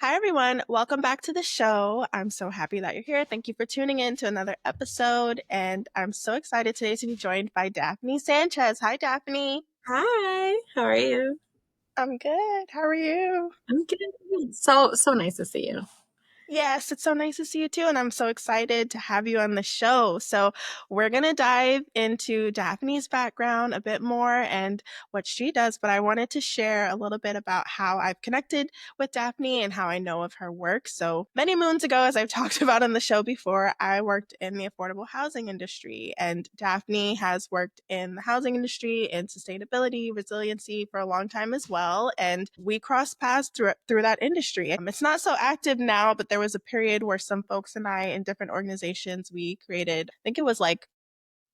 Hi, everyone. Welcome back to the show. I'm so happy that you're here. Thank you for tuning in to another episode. And I'm so excited today to be joined by Daphany Sanchez. Hi, Daphany. Hi, how are you? I'm good. How are you? I'm good. So nice to see you. Yes, it's so nice to see you too. And I'm so excited to have you on the show. So, we're going to dive into Daphne's background a bit more and what she does. But I wanted to share a little bit about how I've connected with Daphny and how I know of her work. So, many moons ago, as I've talked about on the show before, I worked in the affordable housing industry. And Daphny has worked in the housing industry in sustainability, resiliency for a long time as well. And we crossed paths through that industry. It's not so active now, but there was a period where some folks and I in different organizations, we created, I think it was like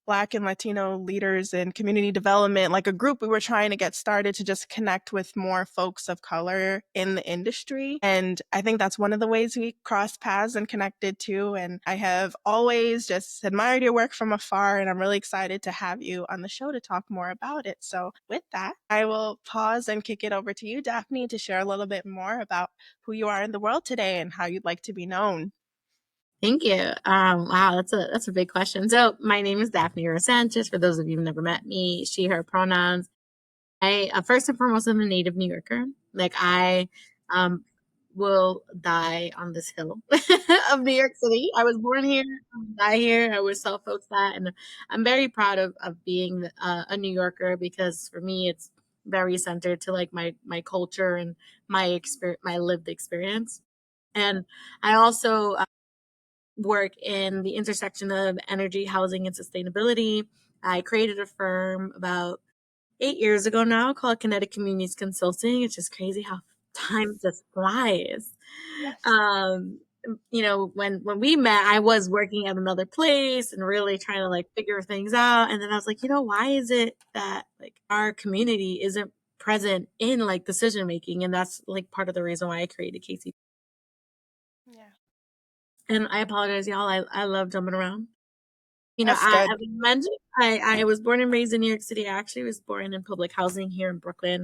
Black and Latino leaders in community development, like a group we were trying to get started to just connect with more folks of color in the industry. And I think that's one of the ways we crossed paths and connected too. And I have always just admired your work from afar, and I'm really excited to have you on the show to talk more about it. So with that, I will pause and kick it over to you, Daphny, to share a little bit more about who you are in the world today and how you'd like to be known. Thank you. Wow, that's a big question. So my name is Daphne Sanchez. For those of you who've never met me, she, her pronouns. I first and foremost, I'm a native New Yorker. Like I um will die on this hill of New York City. I was born here, I'll die here. I always tell folks that, and I'm very proud of being a New Yorker because for me, it's very centered to like my culture and my lived experience. And I also work in the intersection of energy, housing, and sustainability. I created a firm about 8 years ago now called Kinetic Communities Consulting. It's just crazy how time just flies. Yes. Um, when we met, I was working at another place and really trying to like figure things out. And then I was like, why is it that like our community isn't present in like decision making? And that's like part of the reason why I created KC. Yeah. And I apologize, y'all. I love jumping around. That's I good. mentioned I was born and raised in New York City. I actually was born in public housing here in Brooklyn.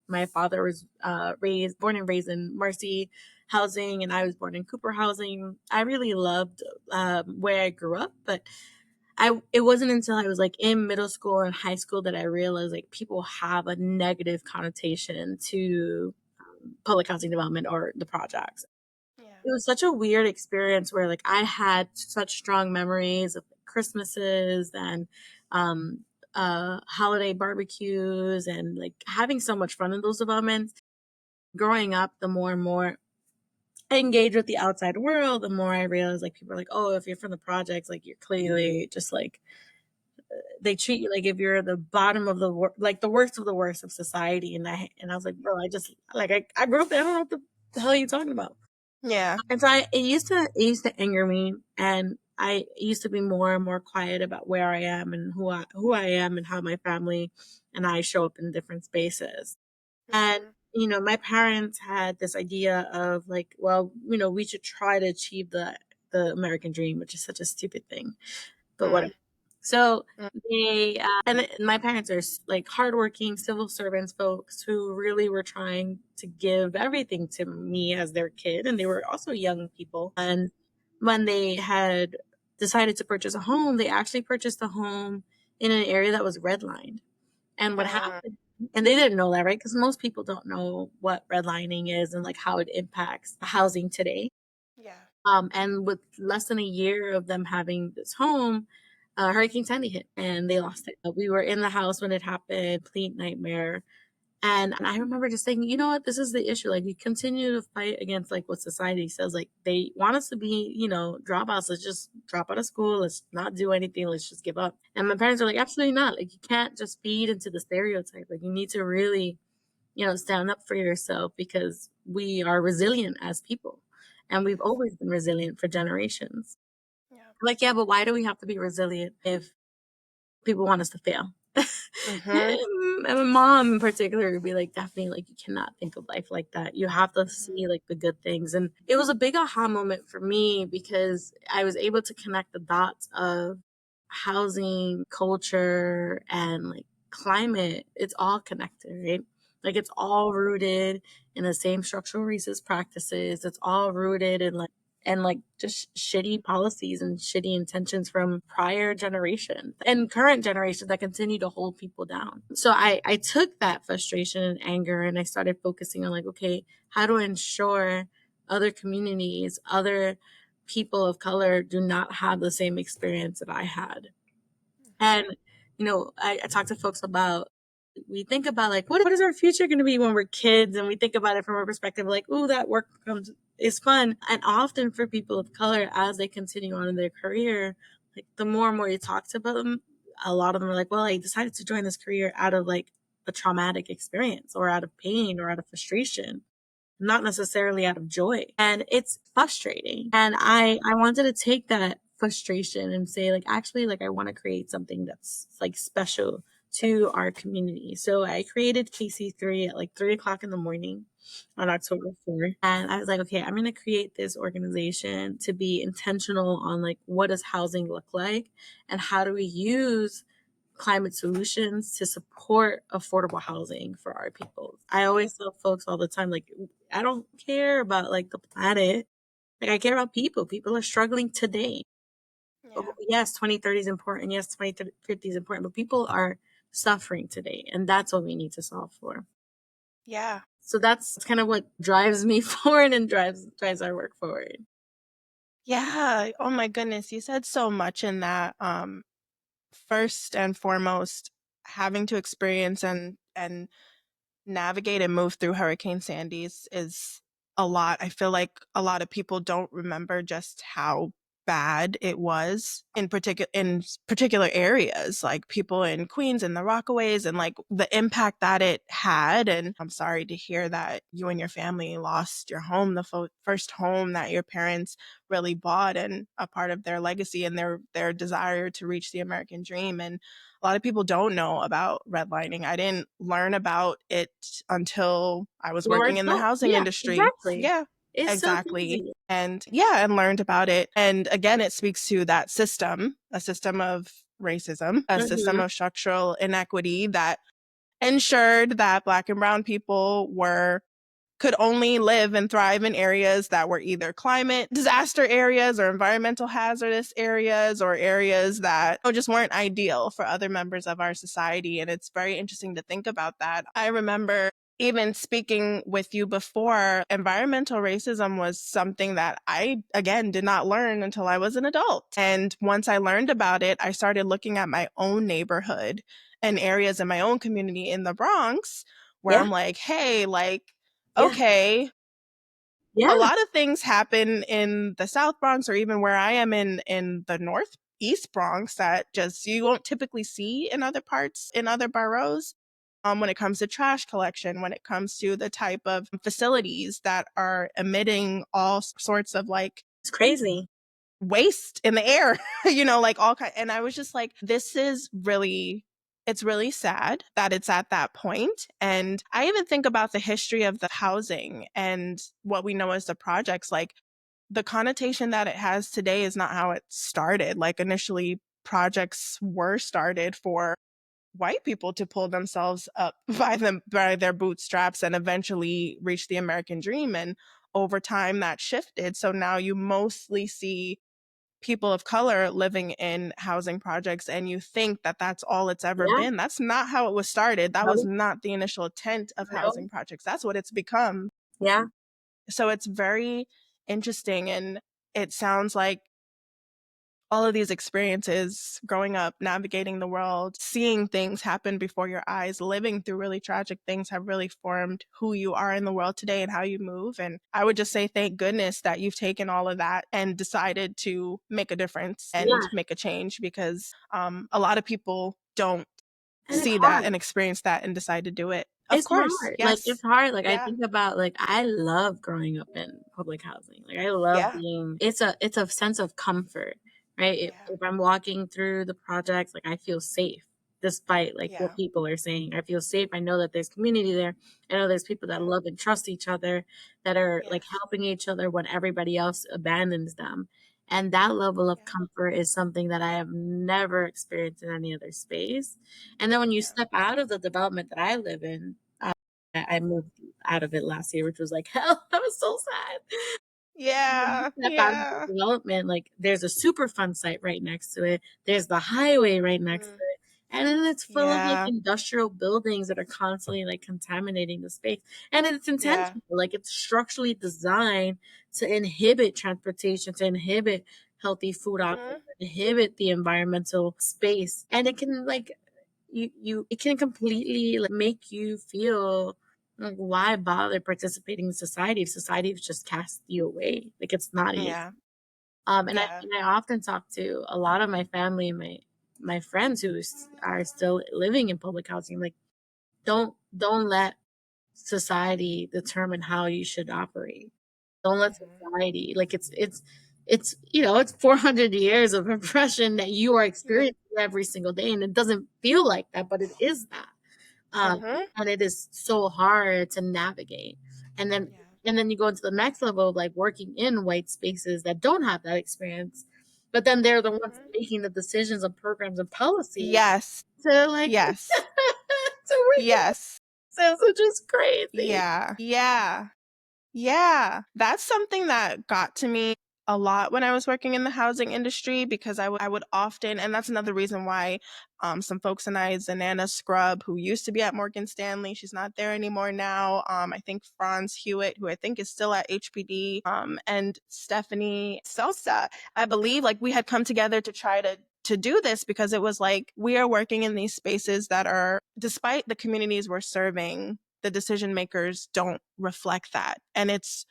My father was born and raised in Marcy housing, and I was born in Cooper housing. I really loved where I grew up, but it wasn't until I was like in middle school and high school that I realized like people have a negative connotation to public housing development or the projects. Yeah. It was such a weird experience where like I had such strong memories of Christmases and um holiday barbecues and like having so much fun in those developments. Growing up, the more and more I engage with the outside world, the more I realize like people are like, oh, if you're from the projects, like you're clearly just like they treat you like if you're the bottom of like the worst of the worst of society. And I was like, bro, I just like I grew up there. I don't know what the hell are you talking about. Yeah. And so it used to anger me, and I used to be more and more quiet about where I am and who I am and how my family and I show up in different spaces. And Hmm. my parents had this idea of like, well, we should try to achieve the American dream, which is such a stupid thing, but Mm. whatever. So and my parents are like hardworking civil servants, folks who really were trying to give everything to me as their kid, and they were also young people. And when they had decided to purchase a home, they actually purchased a home in an area that was redlined. And what Mm. happened? And they didn't know that, right? Because most people don't know what redlining is and like how it impacts housing today. Yeah. And with less than a year of them having this home, Hurricane Sandy hit and they lost it. We were in the house when it happened, complete nightmare. And I remember just saying, you know what, this is the issue. Like, we continue to fight against like what society says. Like, they want us to be, dropouts. Let's just drop out of school. Let's not do anything. Let's just give up. And my parents were like, absolutely not. Like, you can't just feed into the stereotype. Like, you need to really stand up for yourself because we are resilient as people. And we've Yes. always been resilient for generations. Yeah. Like, yeah, but why do we have to be resilient if people want us to fail? Hmm. And my mom in particular would be like, Daphne, like, you cannot think of life like that. You have to Hmm. see like the good things. And it was a big aha moment for me because I was able to connect the dots of housing, culture, and like climate. It's all connected, right? Like, it's all rooted in the same structural racist practices. It's all rooted in like just shitty policies and shitty intentions from prior generations and current generations that continue to hold people down. So I took that frustration and anger and I started focusing on like, okay, how do I ensure other communities, other people of color do not have the same experience that I had? And, I talk to folks about, we think about like, what is our future going to be when we're kids? And we think about it from a perspective like, oh, that work is fun. And often for people of color, as they continue on in their career, like the more and more you talk to them, a lot of them are like, well, I decided to join this career out of like a traumatic experience or out of pain or out of frustration, not necessarily out of joy. And it's frustrating. And I wanted to take that frustration and say like, actually, like I want to create something that's like special to our community. So I created KC3 at like 3 o'clock in the morning on October 4th. And I was like, okay, I'm going to create this organization to be intentional on like, what does housing look like? And how do we use climate solutions to support affordable housing for our people? I always tell folks all the time, like, I don't care about like the planet. Like, I care about people. People are struggling today. Yeah. Yes, 2030 is important. Yes, 2050 is important, but people are suffering today. And that's what we need to solve for. Yeah. So that's kind of what drives me forward and drives our work forward. Yeah. Oh my goodness. You said so much in that. First and foremost, having to experience and navigate and move through Hurricane Sandy's is a lot. I feel like a lot of people don't remember just how bad it was in particular areas, like people in Queens and the Rockaways, and like the impact that it had. And I'm sorry to hear that you and your family lost your home, the first home that your parents really bought and a part of their legacy and their desire to reach the American dream. And a lot of people don't know about redlining. I didn't learn about it until I was You were working in the adult. housing Yeah, industry. exactly. Yeah, It's so exactly. crazy. And yeah, and learned about it. And again, it speaks to that system, a system of racism, a system Hmm. of structural inequity that ensured that Black and Brown people were could only live and thrive in areas that were either climate disaster areas or environmental hazardous areas or areas that just weren't ideal for other members of our society. And it's very interesting to think about that. I remember even speaking with you before, environmental racism was something that I, again, did not learn until I was an adult. And once I learned about it, I started looking at my own neighborhood and areas in my own community in the Bronx where Yeah, I'm like, hey, like, yeah, okay, a yeah. lot of things happen in the South Bronx or even where I am in the Northeast Bronx that just you won't typically see in other parts in other boroughs. When it comes to trash collection, when it comes to the type of facilities that are emitting all sorts of like It's crazy. waste in the air, like all kind. And I was just like, this is really, it's really sad that it's at that point. And I even think about the history of the housing and what we know as the projects, like the connotation that it has today is not how it started. Like initially projects were started for white people to pull themselves up by their bootstraps and eventually reach the American dream. And over time that shifted. So now you mostly see people of color living in housing projects and you think that that's all it's ever Yeah, been. That's not how it was started. That was no, not the initial intent of no. housing projects. That's what it's become. Yeah, So it's very interesting and it sounds like all of these experiences growing up, navigating the world, seeing things happen before your eyes, living through really tragic things have really formed who you are in the world today and how you move. And I would just say, thank goodness that you've taken all of that and decided to make a difference and yeah. make a change because a lot of people don't And it's see that hard. and experience that and decide to do it. Of It's course. hard. Like, it's Yes. hard. Like, I Yeah. think about, like, I love growing up in public housing. Like, I love Yeah. being it's a sense of comfort, right? Yeah. If I'm walking through the projects, like, I feel safe despite, like, what Yeah. people are saying. I feel safe. I know that there's community there. I know there's people that Yeah. love and trust each other, that are, like, Yes. helping each other when everybody else abandons them. And that level of Yeah. comfort is something that I have never experienced in any other space. And then when you Yeah. step out of the development that I live in, I moved out of it last year, which was like hell. I was so sad. Yeah, Step out into yeah. development, like, there's a Superfund site right next to it, there's the highway right next to Mhm. it, and then it's full of, like, Yeah, industrial buildings that are constantly, like, contaminating the space, and it's yeah. intentional, like, it's structurally designed to inhibit transportation, to inhibit healthy food options, Mhm. to inhibit the environmental space, and it can, like, you it can completely, like, make you feel like, why bother participating in society if society just casts you away? Like, it's not easy. Yeah, And I yeah. and I often talk to a lot of my family and my friends who are still living in public housing. Like, don't let society determine how you should operate. Don't let Mhm. society, like, it's it's 400 years of oppression that you are Yeah. experiencing every single day, and it doesn't feel like that, but it is that. Um, Mhm. and it is so hard to navigate. And then Yeah. and then you go into the next level of, like, working in white spaces that don't have that experience, but then they're the ones Mhm. making the decisions on programs and policies Yes, to, like, yes, to bring yes. it, which is crazy. Yeah, yeah. Yeah, that's something that got to me a lot when I was working in the housing industry because I would often, and that's another reason why some folks and I, Zanana Scrub, who used to be at Morgan Stanley, she's not there anymore now. I think Franz Hewitt, who I think is still at HPD, and Stephanie Sosa, I believe, like we had come together to try to do this because it was like we are working in these spaces that are, despite the communities we're serving, the decision makers don't reflect that. And it's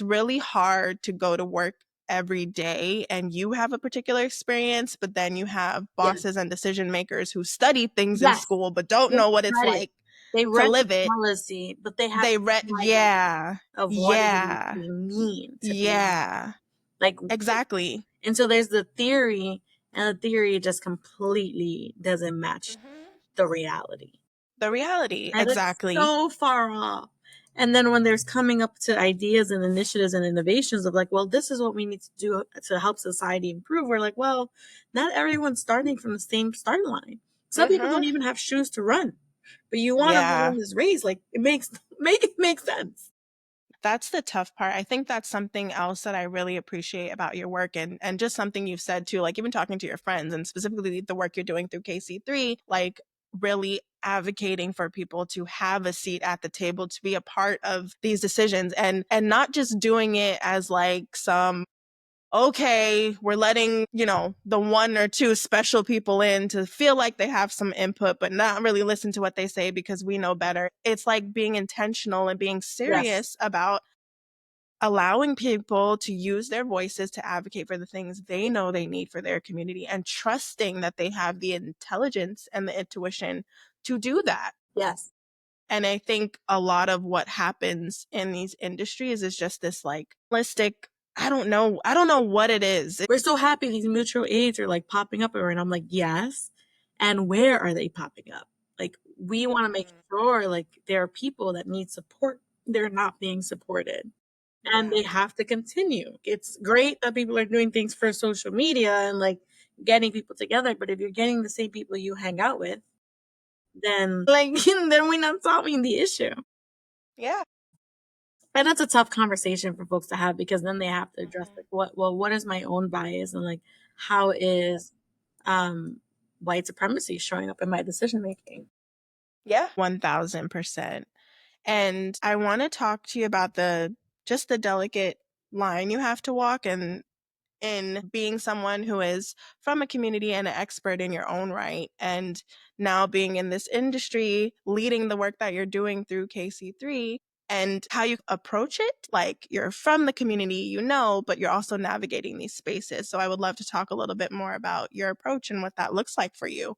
really hard to go to work every day and you have a particular experience, but then you have Yeah. bosses and decision makers who study things in Yes. school but don't They know what it's read it. like They to read the live it. policy, but they have They read, no idea yeah, of what it would yeah, actually mean to be on, yeah, like, exactly. and so there's the theory, and the theory just completely doesn't match Mhm. the reality. The reality, And it's exactly. so far off. And then when there's coming up to ideas and initiatives and innovations of, like, well, this is what we need to do to help society improve, we're like, well, not everyone's starting from the same start line. Some people don't Mhm. even have shoes to run, but you want them to Yeah. run this race. Like, it makes make it make sense. That's the tough part. I think that's something else that I really appreciate about your work and just something you've said too, like even talking to your friends and specifically the work you're doing through KC3, like really advocating for people to have a seat at the table to be a part of these decisions and not just doing it as like some okay, we're letting, the one or two special people in to feel like they have some input, but not really listen to what they say because we know better. It's like being intentional and being Yes. serious about allowing people to use their voices to advocate for the things they know they need for their community and trusting that they have the intelligence and the intuition to do that. Yes. And I think a lot of what happens in these industries is just this like holistic, I don't know what it is. We're so happy these mutual aids are, like, popping up everywhere. And I'm like, yes. And where are they popping up? Like, we want to make Mhm. sure, like, there are people that need support. They're not being supported. And Yeah. they have to continue. It's great that people are doing things for social media and, like, getting people together, but if you're getting the same people you hang out with, then, like, then we're not solving the issue. Yeah. And that's a tough conversation for folks to have because then they have to address, Mhm. like, what is my own bias, and, like, how is um white supremacy showing up in my decision making? Yeah. 1000%. And I want to talk to you about the delicate line you have to walk and in being someone who is from a community and an expert in your own right and now being in this industry leading the work that you're doing through KC3 and how you approach it, like you're from the community, but you're also navigating these spaces. So I would love to talk a little bit more about your approach and what that looks like for you.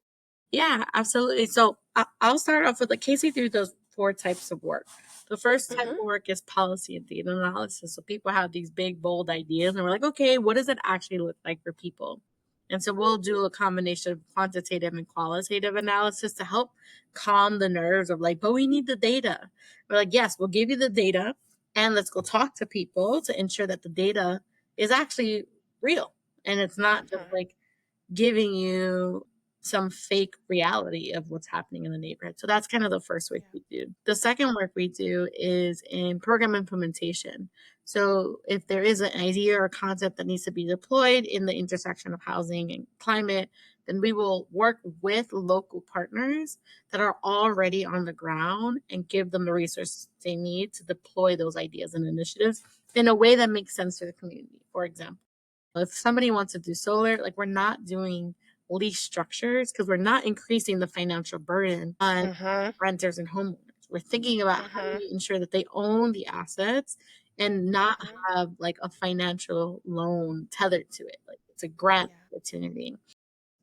Yeah, absolutely. So I'll start off with, like, Casey through those four types of work. The first type Mhm. of work is policy and data analysis. So people have these big, bold ideas, and we're like, okay, what does it actually look like for people? And so we'll do a combination of quantitative and qualitative analysis to help calm the nerves of, like, but we need the data. We're like, yes, we'll give you the data, and let's go talk to people to ensure that the data is actually real. And it's not just, Mhm. like, giving you some fake reality of what's happening in the neighborhood. So that's kind of the first work Yeah. we do. The second work we do is in program implementation. So if there is an idea or concept that needs to be deployed in the intersection of housing and climate, then we will work with local partners that are already on the ground and give them the resources they need to deploy those ideas and initiatives in a way that makes sense for the community. For example, if somebody wants to do solar, like we're not doing lease structures because we're not increasing the financial burden on Mhm. renters and homeowners. We're thinking about how do Mhm. we ensure that they own the assets and not Mhm. have like a financial loan tethered to it. Like it's a grant Yeah. opportunity.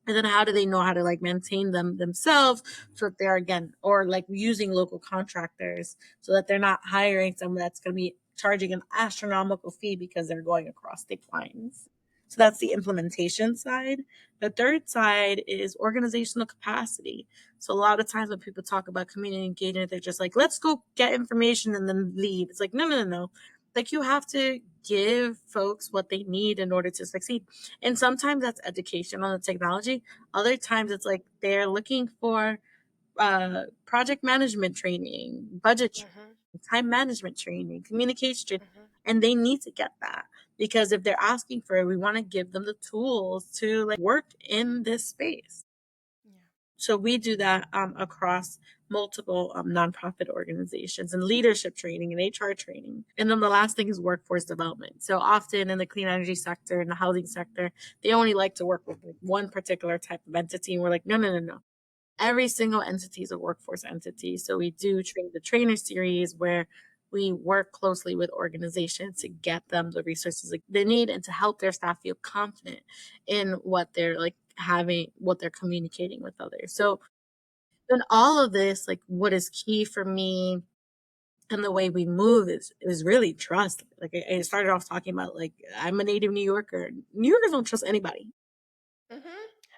And then how do they know how to like maintain them themselves so that they're again or like using local contractors so that they're not hiring someone that's going to be charging an astronomical fee because they're going across state lines. So that's the implementation side. The third side is organizational capacity. So a lot of times when people talk about community engagement, they're just like, let's go get information and then leave. It's like, no, no, no, no. Like you have to give folks what they need in order to succeed. And sometimes that's education on the technology. Other times it's like they're looking for project management training, budget Mhm. training, time management training, communication training, Mhm. and they need to get that because if they're asking for it, we want to give them the tools to like work in this space. Yeah. So we do that across multiple nonprofit organizations and leadership training and HR training. And then the last thing is workforce development. So often in the clean energy sector and the housing sector, they only like to work with like, one particular type of entity. And we're like, no, no, no, no. Every single entity is a workforce entity. So we do train the trainer series where we work closely with organizations to get them the resources like they need and to help their staff feel confident in what they're like having, what they're communicating with others. So in all of this, like what is key for me and the way we move is really trust. Like I started off talking about like I'm a native New Yorker. New Yorkers don't trust anybody. Mhm.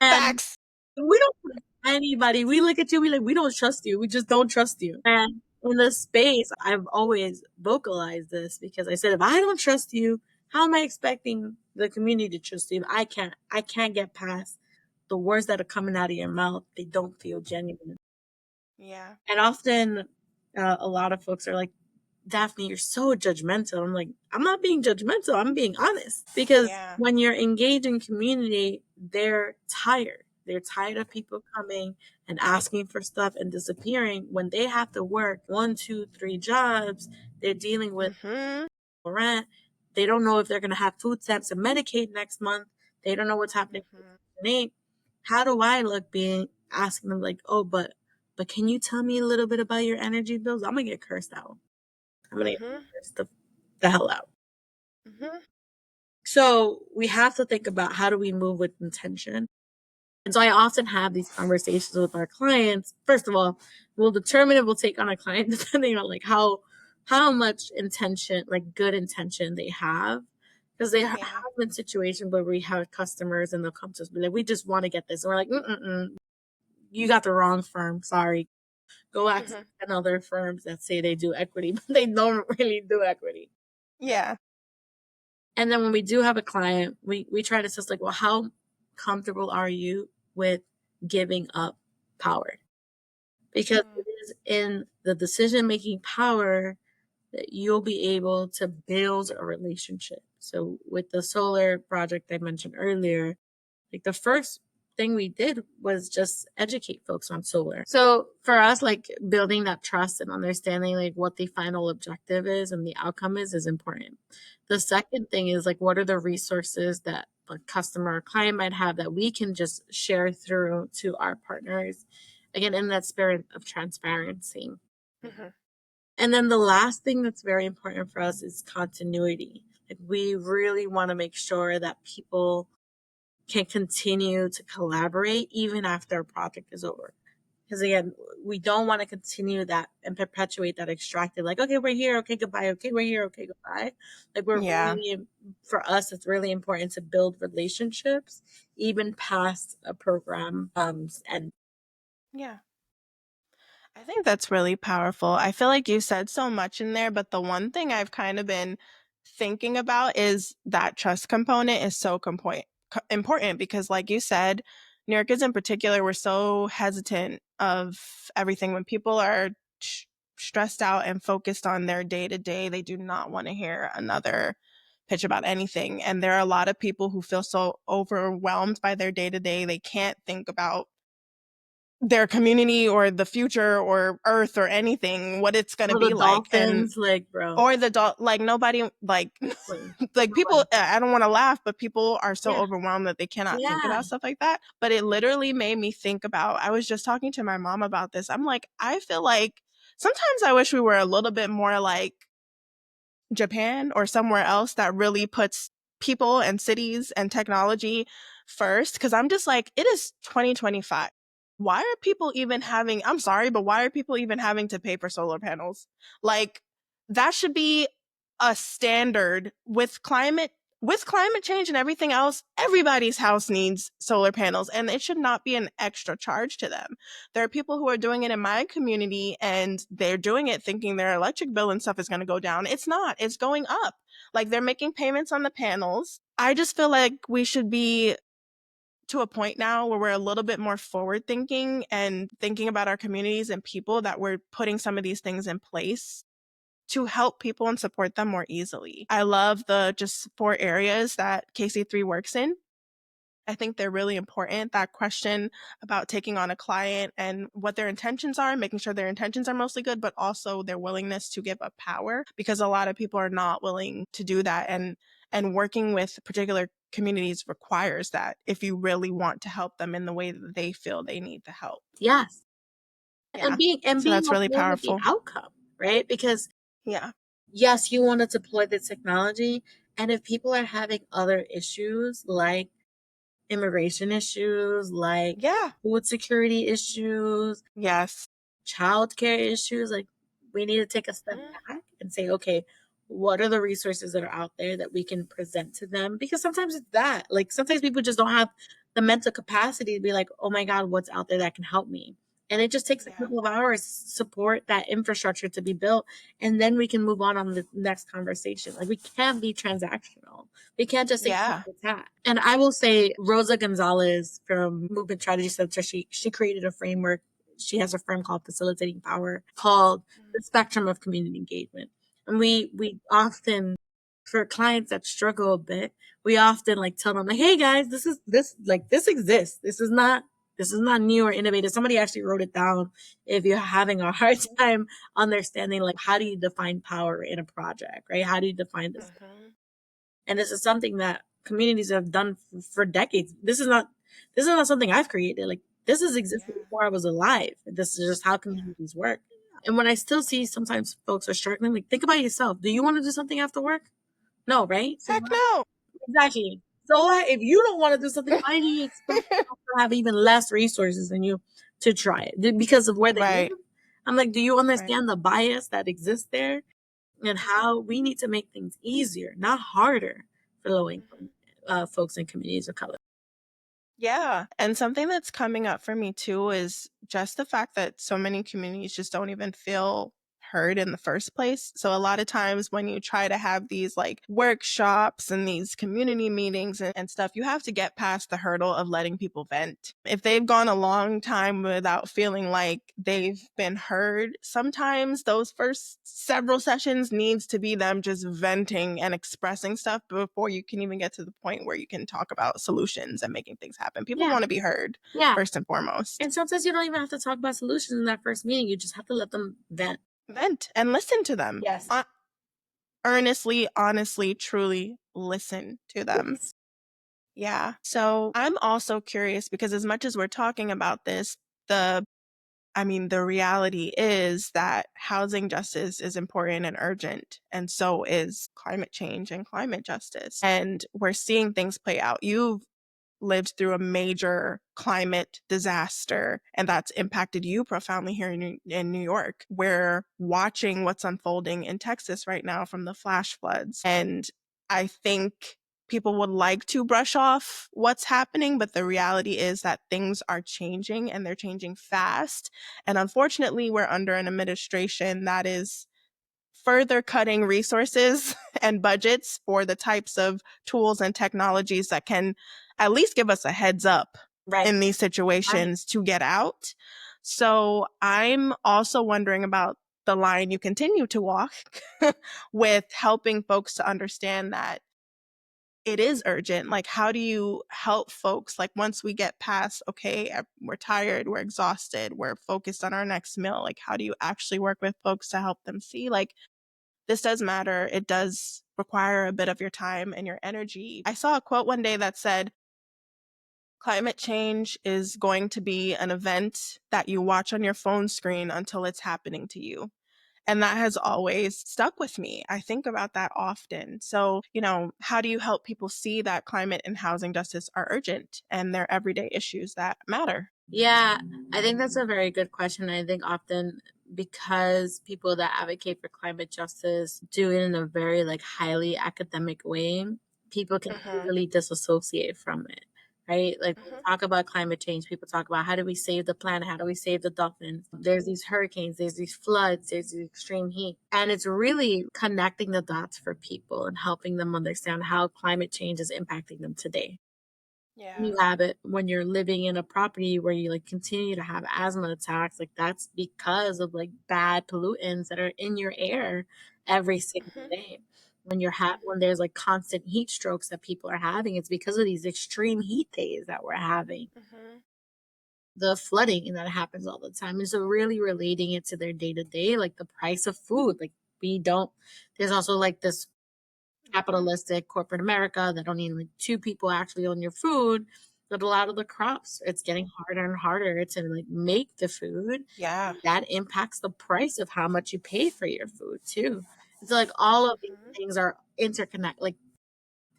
And Facts. we don't trust anybody. We look at you, we like, we don't trust you. We just don't trust you. And in this space, I've always vocalized this because I said, if I don't trust you, how am I expecting the community to trust you? I can't get past the words that are coming out of your mouth. They don't feel genuine. Yeah. And often, a lot of folks are like, Daphne, you're so judgmental. I'm like, I'm not being judgmental. I'm being honest. Because Yeah. when you're engaged in community, they're tired. They're tired of people coming and asking for stuff and disappearing. When they have to work one, two, three jobs, they're dealing with Mhm. rent. They don't know if they're going to have food stamps and Medicaid next month. They don't know what's happening with Mhm. Section 8. How do I look being asking them like, oh, but can you tell me a little bit about your energy bills? I'm gonna get cursed out. I'm gonna get Mhm. cursed the hell out. Mhm. So we have to think about how do we move with intention. And so I often have these conversations with our clients. First of all, we'll determine if we'll take on a client depending on like how much intention, like good intention they have. Because they have Yeah. been situations where we have customers and they'll come to us and be like, we just want to get this. And we're like, mm-mm-mm, you got the wrong firm. Sorry. Go ask Mhm. 10 other firms that say they do equity, but they don't really do equity. Yeah. And then when we do have a client, we try to assess like, well, how comfortable are you with giving up power? Because Mm. it is in the decision making power that you'll be able to build a relationship. So with the solar project I mentioned earlier, like the first thing we did was just educate folks on solar. So for us, like building that trust and understanding like what the final objective is and the outcome is important. The second thing is like what are the resources that a customer or client might have that we can just share through to our partners. Again, in that spirit of transparency. Mhm. And then the last thing that's very important for us is continuity. Like we really want to make sure that people can continue to collaborate even after a project is over. Because again, we don't want to continue that and perpetuate that extracted, like, okay, we're here, okay, goodbye, okay, we're here, okay, goodbye. Like, we're Yeah. really, for us, it's really important to build relationships even past a program and Yeah. I think that's really powerful. I feel like you said so much in there, but the one thing I've kind of been thinking about is that trust component is so important because like you said, New Yorkers in particular were so hesitant of everything. When people are stressed out and focused on their day to day, they do not want to hear another pitch about anything. And there are a lot of people who feel so overwhelmed by their day to day, they can't think about their community or the future or Earth or anything, what it's going to All the be like. And dolphins, like, bro, or the like nobody like like, like no people, one. I don't want to laugh, but people are so Yeah, overwhelmed that they cannot think yeah. about stuff like that. But it literally made me think about, I was just talking to my mom about this. I'm like, I feel like sometimes I wish we were a little bit more like Japan or somewhere else that really puts people and cities and technology first. Because I'm just like, it is 2025. Why are people even having, I'm sorry, but why are people even having to pay for solar panels? Like, that should be a standard with climate change and everything else. Everybody's house needs solar panels, and it should not be an extra charge to them. There are people who are doing it in my community, and they're doing it thinking their electric bill and stuff is going to go down. It's not, it's going up. Like, they're making payments on the panels. I just feel like we should be to a point now where we're a little bit more forward thinking and thinking about our communities and people, that we're putting some of these things in place to help people and support them more easily. I love the just 4 areas that KC3 works in. I think they're really important. That question about taking on a client and what their intentions are, making sure their intentions are mostly good, but also their willingness to give up power, because a lot of people are not willing to do that. And working with particular communities requires that if you really want to help them in the way that they feel they need the help. Yes. Yeah. And So being that's really okay with the powerful. outcome, right? Because Yeah. yes, you want to deploy the technology, and if people are having other issues like immigration issues, like Yeah. food security issues, Yes. childcare issues, like, we need to take a step back and say, okay, what are the resources that are out there that we can present to them? Because sometimes it's that, like, sometimes people just don't have the mental capacity to be like, oh my God, what's out there that can help me? And it just takes a Yeah. couple of hours to support that infrastructure to be built. And then we can move on the next conversation. Like, we can't be transactional. We can't just say tit Yeah. for tat. And I will say Rosa Gonzalez from Movement Strategy Center, she created a framework. She has a firm called Facilitating Power, called the spectrum of community engagement. And we often, for clients that struggle a bit, we often like tell them like, hey guys, this exists. This is not new or innovative. Somebody actually wrote it down. If you're having a hard time understanding, like, how do you define power in a project, right? How do you define this? Mhm. And this is something that communities have done for decades. This is not something I've created. Like, this has existed Yeah. before I was alive. This is just how Yeah. communities work. And when I still see sometimes folks are struggling, like, think about yourself. Do you want to do something after work? No, right? So Heck no. exactly. So if you don't want to do something, why do you expect people to have even less resources than you to try it? Because of where they live? Right. I'm like, do you Right. understand the bias that exists there? And how we need to make things easier, not harder, for low income folks and communities of color. Yeah. And something that's coming up for me too is just the fact that so many communities just don't even feel heard in the first place. So a lot of times when you try to have these like workshops and these community meetings and stuff, you have to get past the hurdle of letting people vent. If they've gone a long time without feeling like they've been heard, sometimes those first several sessions needs to be them just venting and expressing stuff before you can even get to the point where you can talk about solutions and making things happen. People Yeah, want to be heard yeah. first and foremost. And sometimes you don't even have to talk about solutions in that first meeting. You just have to let them vent. Vent and listen to them. Yes. Earnestly, honestly, truly listen to them. Yes. Yeah. So I'm also curious because as much as we're talking about this, the the reality is that housing justice is important and urgent, and so is climate change and climate justice. And we're seeing things play out. You've lived through a major climate disaster, and that's impacted you profoundly here in New York. We're watching what's unfolding in Texas right now from the flash floods. And I think people would like to brush off what's happening, but the reality is that things are changing and they're changing fast. And unfortunately, we're under an administration that is further cutting resources and budgets for the types of tools and technologies that can at least give us a heads up Right. in these Right. situations to get out. So I'm also wondering about the line you continue to walk with helping folks to understand that it is urgent. Like, how do you help folks? Like, once we get past, okay, we're tired, we're exhausted, we're focused on our next meal. Like, how do you actually work with folks to help them see, like, this does matter. It does require a bit of your time and your energy. I saw a quote one day that said, climate change is going to be an event that you watch on your phone screen until it's happening to you. And that has always stuck with me. I think about that often. So, how do you help people see that climate and housing justice are urgent and they're everyday issues that matter? Yeah, I think that's a very good question. I think often because people that advocate for climate justice do it in a very like highly academic way, people can Mhm. easily disassociate from it. Right? Like when we Mhm. talk about climate change, people talk about how do we save the planet? How do we save the dolphins? There's these hurricanes, there's these floods, there's the extreme heat. And it's really connecting the dots for people and helping them understand how climate change is impacting them today. Yeah. You have it when you're living in a property where you like continue to have asthma attacks, like that's because of like bad pollutants that are in your air every single Mhm. day. When Mhm. there's like constant heat strokes that people are having, it's because of these extreme heat days that we're having. Mhm. The flooding that happens all the time. And so really relating it to their day to day, like the price of food. Like we don't there's also like this Mhm. capitalistic corporate America that only like two people actually own your food. But a lot of the crops, it's getting harder and harder to like make the food. Yeah. That impacts the price of how much you pay for your food too. And so like all of these Mhm. things are interconnected. Like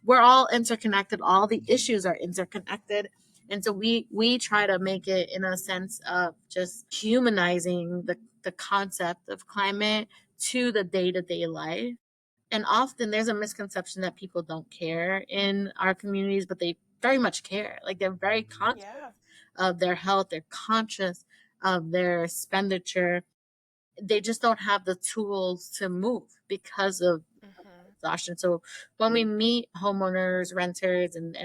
we're all interconnected. All the issues are interconnected. And so we try to make it in a sense of just humanizing the concept of climate to the day-to-day life. And often there's a misconception that people don't care in our communities, but they very much care. Like they're very conscious Yeah. of their health, they're conscious of their expenditure. They just don't have the tools to move because of Mhm. exhaustion. So when we meet homeowners, renters, and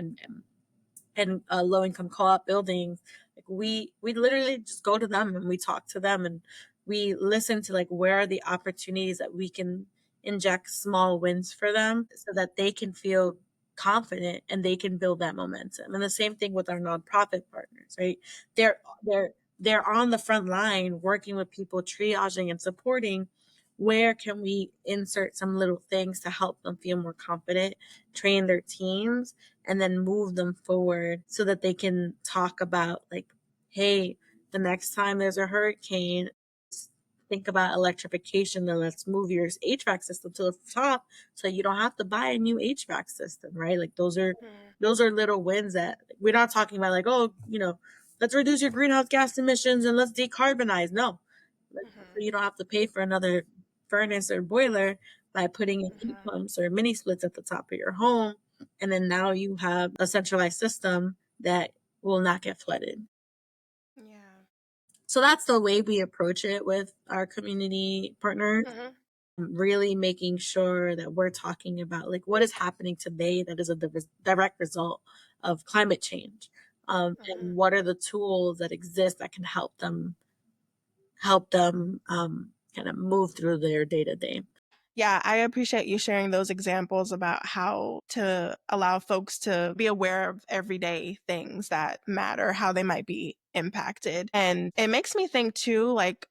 low income co-op buildings, like we literally just go to them and we talk to them and we listen to like where are the opportunities that we can inject small wins for them so that they can feel confident and they can build that momentum. And the same thing with our nonprofit partners, right? They're on the front line working with people, triaging and supporting. Where can we insert some little things to help them feel more confident, train their teams, and then move them forward so that they can talk about like, hey, the next time there's a hurricane, think about electrification and let's move your HVAC system to the top so you don't have to buy a new HVAC system, right? Like Mhm. those are little wins that we're not talking about like, oh, let's reduce your greenhouse gas emissions and let's decarbonize. No. So Mhm. you don't have to pay for another furnace or boiler by putting in heat Mhm. pumps or mini splits at the top of your home. And then now you have a centralized system that will not get flooded. Yeah. So that's the way we approach it with our community partners, Mhm. really making sure that we're talking about like what is happening today that is a direct result of climate change. Mhm. And what are the tools that exist that can help them kind of move through their day to day. Yeah, I appreciate you sharing those examples about how to allow folks to be aware of everyday things that matter, how they might be impacted. And it makes me think too, like,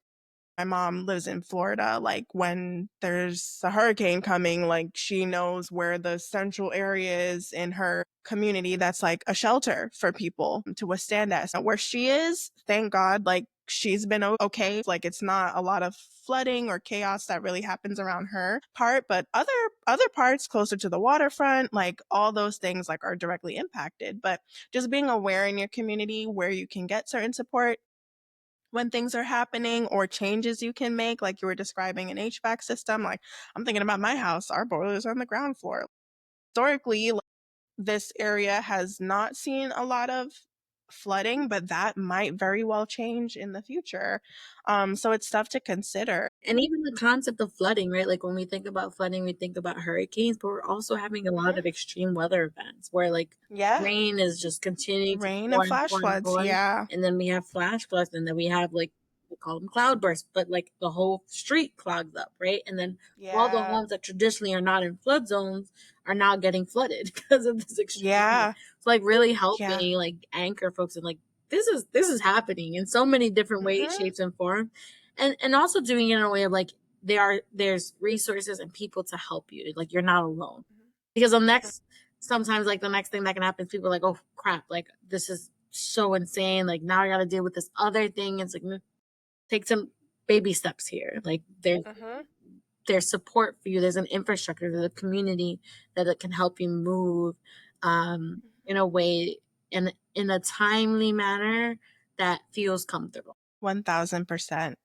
my mom lives in Florida. Like, when there's a hurricane coming, like, she knows where the central area is in her community that's like a shelter for people to withstand that. So where she is, thank God, like, she's been okay. Like, it's not a lot of flooding or chaos that really happens around her part, but other parts closer to the waterfront, like, all those things like are directly impacted. But just being aware in your community where you can get certain support when things are happening or changes you can make, like you were describing an HVAC system. Like, I'm thinking about my house, our boilers are on the ground floor. Historically, like, this area has not seen a lot of flooding, but that might very well change in the future. So it's stuff to consider. And even the concept of flooding, right? Like when we think about flooding, we think about hurricanes, but we're also having a lot Mhm. of extreme weather events where like Yeah. rain is just continuing to Rain and pour and flash pour and floods. pour. Yeah. And then we have flash floods, and then we have like, we call them cloudbursts, but like the whole street clogs up, right? And then all the Yeah. homes that traditionally are not in flood zones are now getting flooded because of this extreme weather. Yeah. It's like really Yeah. helping like anchor folks in like this is happening in so many different ways, Mhm. shapes, and forms, and also doing it in a way of like there's resources and people to help you, like you're not alone, because the next sometimes like the next thing that can happen is people are like, oh crap, like this is so insane, like now I gotta deal with this other thing. It's like, take some baby steps here, like Mhm. there's support for you, there's an infrastructure, there's a community that it can help you move in a way, in a timely manner that feels comfortable. 1000%.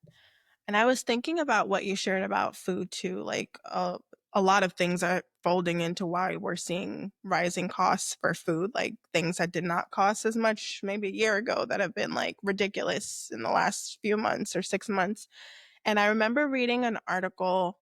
And I was thinking about what you shared about food too. Like a lot of things are folding into why we're seeing rising costs for food, like things that did not cost as much maybe a year ago that have been like ridiculous in the last few months or 6 months. And I remember reading an article,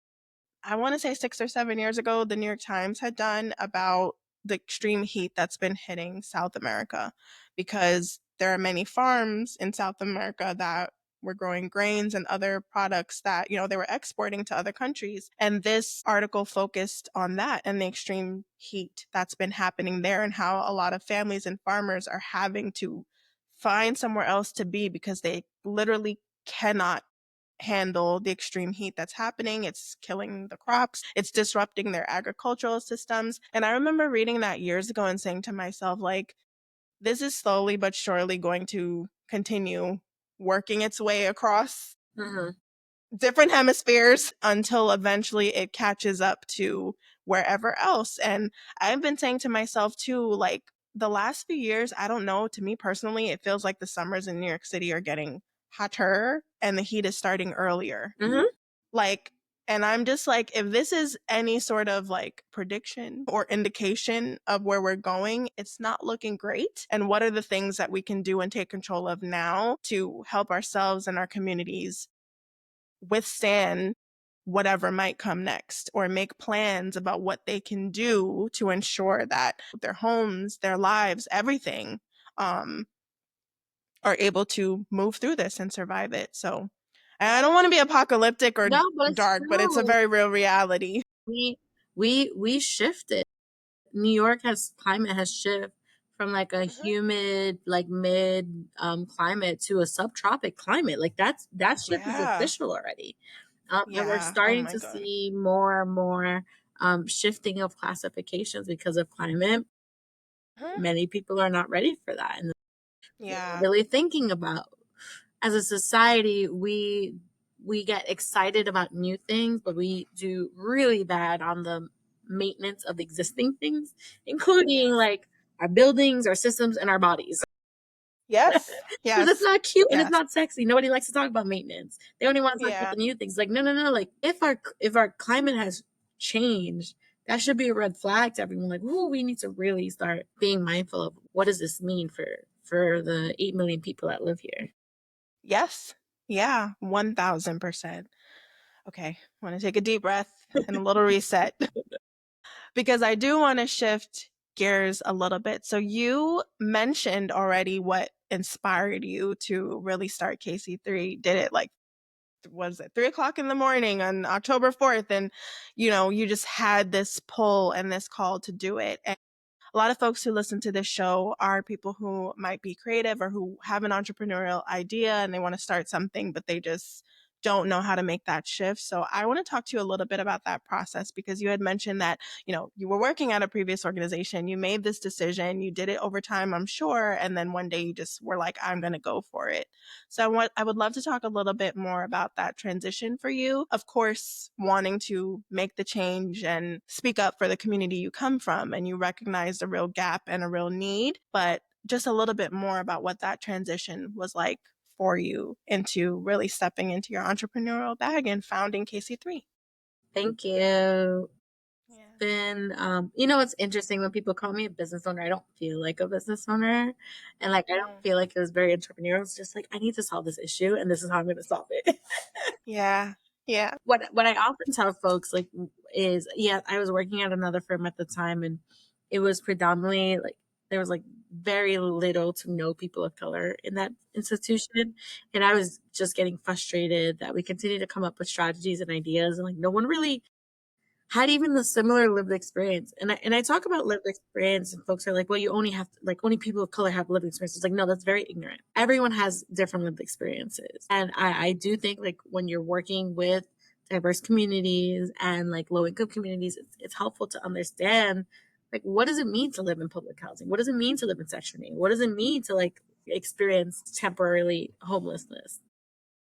I want to say 6 or 7 years ago, the New York Times had done about the extreme heat that's been hitting South America because there are many farms in South America that were growing grains and other products that, they were exporting to other countries. And this article focused on that and the extreme heat that's been happening there and how a lot of families and farmers are having to find somewhere else to be because they literally cannot handle the extreme heat that's happening. It's killing the crops, it's disrupting their agricultural systems. And I remember reading that years ago and saying to myself, like, this is slowly but surely going to continue working its way across Mhm. different hemispheres until eventually it catches up to wherever else. And I've been saying to myself too, like, the last few years, I don't know, to me personally, it feels like the summers in New York City are getting hotter and the heat is starting earlier. Mhm. Like, and I'm just like, if this is any sort of like prediction or indication of where we're going, it's not looking great. And what are the things that we can do and take control of now to help ourselves and our communities withstand whatever might come next, or make plans about what they can do to ensure that their homes, their lives, everything um, are able to move through this and survive it. So I don't want to be apocalyptic or No, but it's dark, but it's a true. very real reality. We we shifted. New York has climate has shifted from like a Mhm. humid, like mid climate to a subtropic climate. Like that shift is Yeah. official already. And we're Yeah. Oh starting my to God. see more and more shifting of classifications because of climate. Mhm. Many people are not ready for that, and Yeah. really thinking about, as a society, we get excited about new things, but we do really bad on the maintenance of existing things, including Yes. like our buildings, our systems, and our bodies. Yes. Because it's Yes. not cute and it's Yes. not sexy. Nobody likes to talk about maintenance. They only want to talk about Yeah. the new things. Like, no, no, no. Like, if our climate has changed, that should be a red flag to everyone. Like, ooh, we need to really start being mindful of what does this mean for the 8 million people that live here. Yes. Yeah. 1000%. Okay. I want to take a deep breath and a little reset because I do want to shift gears a little bit. So you mentioned already what inspired you to really start KC3. Did it like, was it 3 o'clock in the morning on October 4th? And, you just had this pull and this call to do it. And a lot of folks who listen to this show are people who might be creative or who have an entrepreneurial idea and they want to start something, but they just don't know how to make that shift. So I want to talk to you a little bit about that process because you had mentioned that, you were working at a previous organization, you made this decision, you did it over time, I'm sure, and then one day you just were like, I'm going to go for it. So I would love to talk a little bit more about that transition for you. Of course, wanting to make the change and speak up for the community you come from, and you recognize a real gap and a real need, but just a little bit more about what that transition was like for you into really stepping into your entrepreneurial bag and founding KC3. Thank you. been, it's interesting when people call me a business owner. I don't feel like a business owner, and like I don't Mm. feel like it was very entrepreneurial. It's just like I need to solve this issue, and this is how I'm going to solve it. Yeah. Yeah. What I often tell folks like is, yeah, I was working at another firm at the time, and it was predominantly like there was like very little to no people of color in that institution, and I was just getting frustrated that we continue to come up with strategies and ideas, and like no one really had even the similar lived experience. And I talk about lived experience, and folks are like, well, you only have to, like only people of color have lived experiences. Like, no, that's very ignorant. Everyone has different lived experiences. And I do think like when you're working with diverse communities and like low income communities, it's helpful to understand like what does it mean to live in public housing? What does it mean to live in Section 8? What does it mean to like experience temporarily homelessness?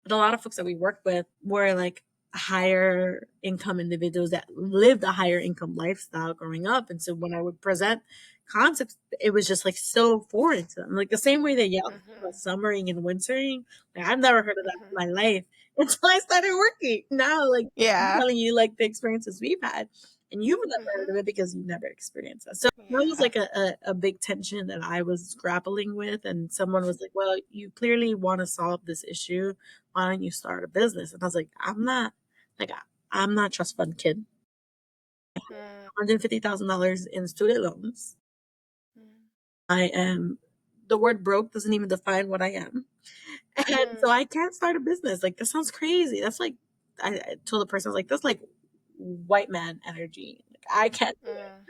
But a lot of folks that we worked with were like higher income individuals that lived a higher income lifestyle growing up. And so when I would present concepts, it was just like so foreign to them. Like the same way that y'all talk about Mhm. summering and wintering. Like, I've never heard of that Mhm. in my life until I started working. Now, like I'm Yeah. telling you like the experiences we've had. And you've never heard Mhm. of it because you've never experienced it. So that was Yeah. like a big tension that I was grappling with. And someone was like, well, you clearly want to solve this issue. Why don't you start a business? And I was like, like, I'm not a trust fund kid. Mm. $150,000 in student loans. Mm. I am, the word broke doesn't even define what I am. And so Mm. I can't start a business. Like, this sounds crazy. That's like, I told the person, I was like, that's like white man energy. Like, I can't do it. Mm.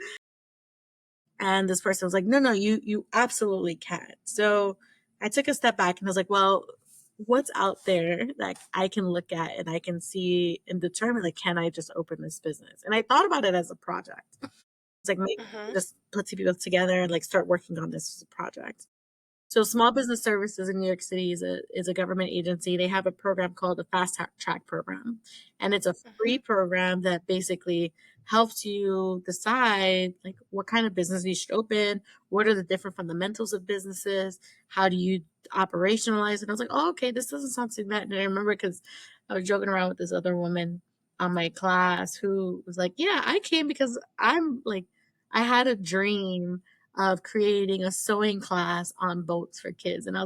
And this person was like, no, no, you absolutely can. So I took a step back and I was like, well, what's out there that I can look at and I can see and determine, like, can I just open this business? And I thought about it as a project. It's like, maybe Mhm. just put two people together and like start working on this as a project. So Small Business Services in New York City is a government agency. They have a program called the Track Program. And it's a free Mhm. program that basically helps you decide like what kind of business you should open, what are the different fundamentals of businesses, how do you operationalize it. I was like, oh, okay, this doesn't sound too bad. And I remember because I was joking around with this other woman on my class who was like, yeah, I came because I'm like, I had a dream of creating a sewing class on boats for kids. And okay.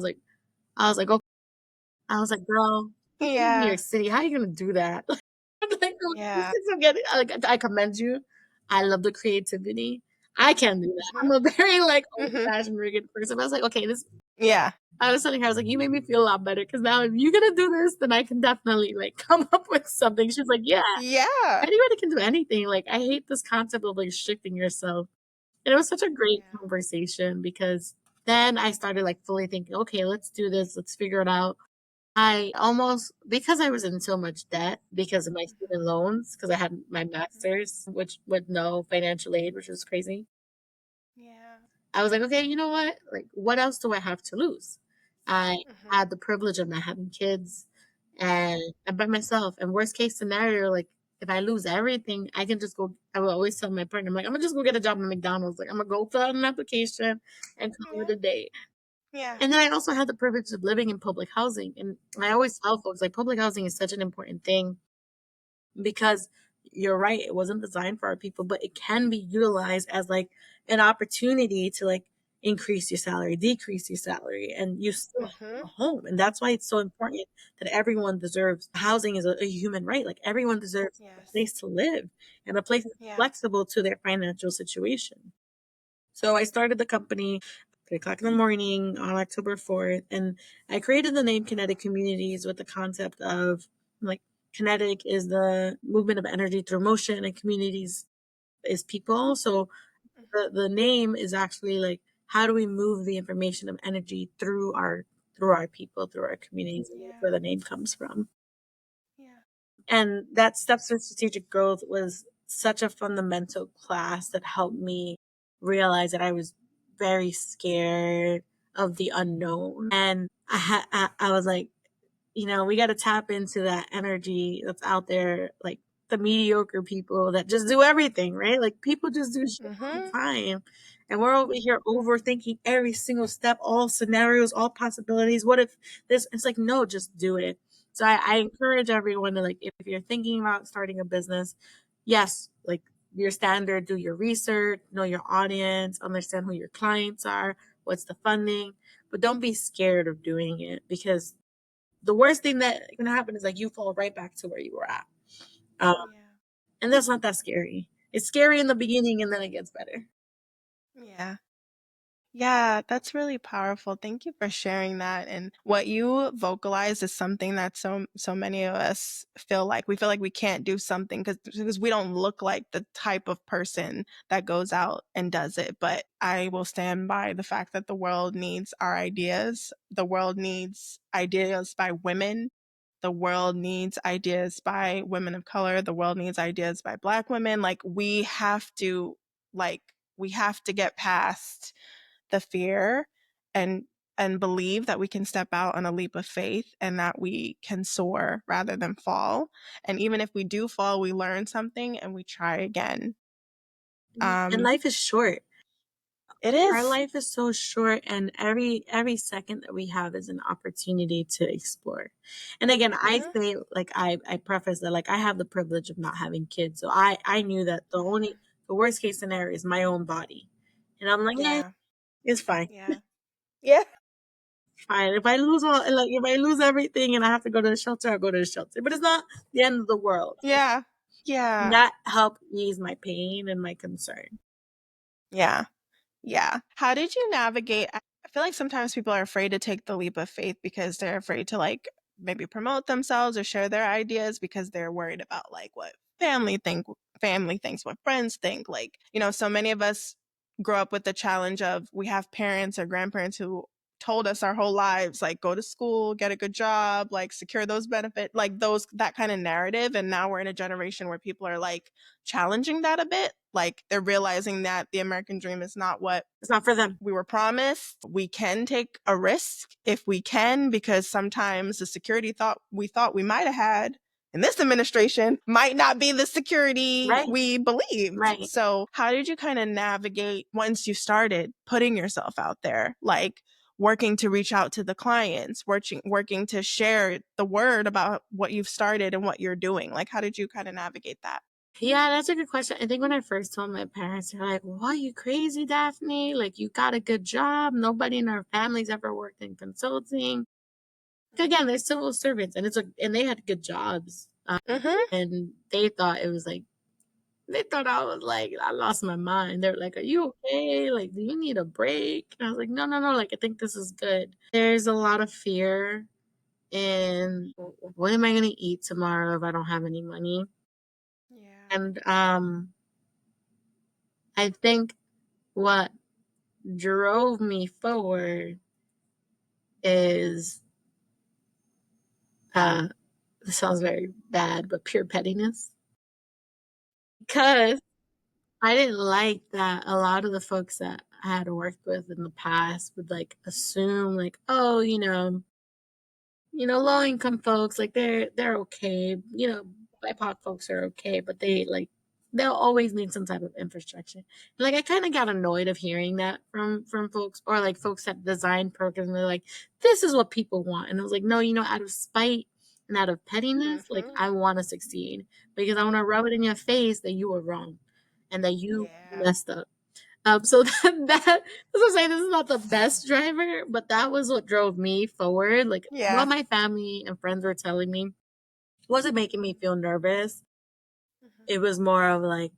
I was like, girl, you live in New York Yeah. City. How are you gonna do that? I'm like, "Oh, these Yeah. things I'm getting, like, I commend you. I love the creativity. I can't do that. Mhm. I'm a very like old Mhm. fashioned rigid person. But I was like, okay, this Yeah. I was telling her, I was like, you made me feel a lot better because now if you're gonna do this, then I can definitely like come up with something. She's like, yeah, Yeah. anybody can do anything. Like I hate this concept of like restricting yourself. And it was such a great Yeah. conversation because then I started like fully thinking, okay, let's do this, let's figure it out. I almost, because I was in so much debt because of my student Mhm. loans, because I had my Mhm. master's, which with no financial aid, which was crazy. Yeah. I was like, okay, you know what? Like, what else do I have to lose? I Mhm. had the privilege of not having kids and I'm by myself. And worst case scenario, like if I lose everything, I can just go. I will always tell my partner, I'm like, I'm gonna just go get a job at McDonald's. Like, I'm gonna go fill out an application and call it Yeah. a day. Yeah. And then I also had the privilege of living in public housing. And I always tell folks, like, public housing is such an important thing because you're right, it wasn't designed for our people, but it can be utilized as like an opportunity to like increase your salary, decrease your salary, and you still have a Mhm. home. And that's why it's so important that everyone deserves housing is a human right. Like everyone deserves a Yes. place to live and a place that's Yeah. flexible to their financial situation. So I started the company 3 o'clock in the morning on October 4th. And I created the name Kinetic Communities with the concept of like kinetic is the movement of energy through motion and communities is people. So Mhm. the name is actually like how do we move the information of energy through our people, through our communities, and that's Yeah. where the name comes from. Yeah. And that Steps for Strategic Growth was such a fundamental class that helped me realize that I was very scared of the unknown. And I was like, we got to tap into that energy that's out there, like the mediocre people that just do everything, right? Like people just do shit all the Mhm. time. And we're over here overthinking every single step, all scenarios, all possibilities. What if this? It's like, no, just do it. So I encourage everyone to like, if you're thinking about starting a business, yes, like your standard, do your research, know your audience, understand who your clients are, what's the funding, but don't be scared of doing it, because the worst thing that can happen is like you fall right back to where you were at. Um, Yeah. and that's not that scary. It's scary in the beginning and then it gets better. Yeah. Yeah, that's really powerful. Thank you for sharing that. And what you vocalize is something that so many of us feel like. We feel like we can't do something because we don't look like the type of person that goes out and does it. But I will stand by the fact that the world needs our ideas. The world needs ideas by women. The world needs ideas by women of color. The world needs ideas by Black women. Like we have to get past the fear and believe that we can step out on a leap of faith and that we can soar rather than fall. And even if we do fall, we learn something and we try again. And Um, life is short. it Our is. life is so short, and every second that we have is an opportunity to explore. And again, I Mhm, say, like, I preface that, like, I have the privilege of not having kids, so I knew that mhm. the worst case scenario is my own body, and I'm like, Yeah, it's fine, yeah, yeah, fine. If I lose all, like, if I lose everything and I have to go to the shelter, I'll go to the shelter. But it's not the end of the world. yeah, And yeah, that helped ease my pain and my concern. yeah. Yeah. How did you navigate? I feel like sometimes people are afraid to take the leap of faith because they're afraid to like maybe promote themselves or share their ideas because they're worried about like what family thinks, what friends think. Like, so many of us grow up with the challenge of we have parents or grandparents who told us our whole lives like go to school, get a good job, like secure those benefits, like those that kind of narrative, and now we're in a generation where people are like challenging that a bit. Like they're realizing that the American dream is not what It's not for them. we were promised. We can take a risk if we can, because sometimes the security thought we might have had in this administration might not be the security Right, we believed. right. So, how did you kind of navigate once you started putting yourself out there? Like, working to reach out to the clients, working to share the word about what you've started and what you're doing. Like, how did you kind of navigate that? Yeah, that's a good question. I think when I first told my parents, they're like, "What, you crazy, Daphne? Like, you got a good job. Nobody in our family's ever worked in consulting." Again, they're civil servants, and and they had good jobs. Mm-hmm. And they thought it was like, they thought I was like, I lost my mind. They're like, "Are you okay? Like, do you need a break?" And I was like, "No, no, no. Like, I think this is good." There's a lot of fear in, what am I going to eat tomorrow if I don't have any money? Yeah. And I think what drove me forward is, uh this sounds very bad, but pure pettiness. Because I didn't like that a lot of the folks that I had worked with in the past would like assume like, oh, low income folks, like they're okay. BIPOC folks are okay, but they'll always need some type of infrastructure. Like I kind of got annoyed of hearing that from folks, or like folks that design programs. And they're like, "This is what people want," and I was like, "No, out of spite and out of pettiness, like Mm-hmm. I want to succeed because I want to rub it in your face that you were wrong and that you Yeah. messed up." So that's what I'm saying. This is not the best driver, but that was what drove me forward. Like what Yeah. my family and friends were telling me wasn't making me feel nervous. Mhm. It was more of like,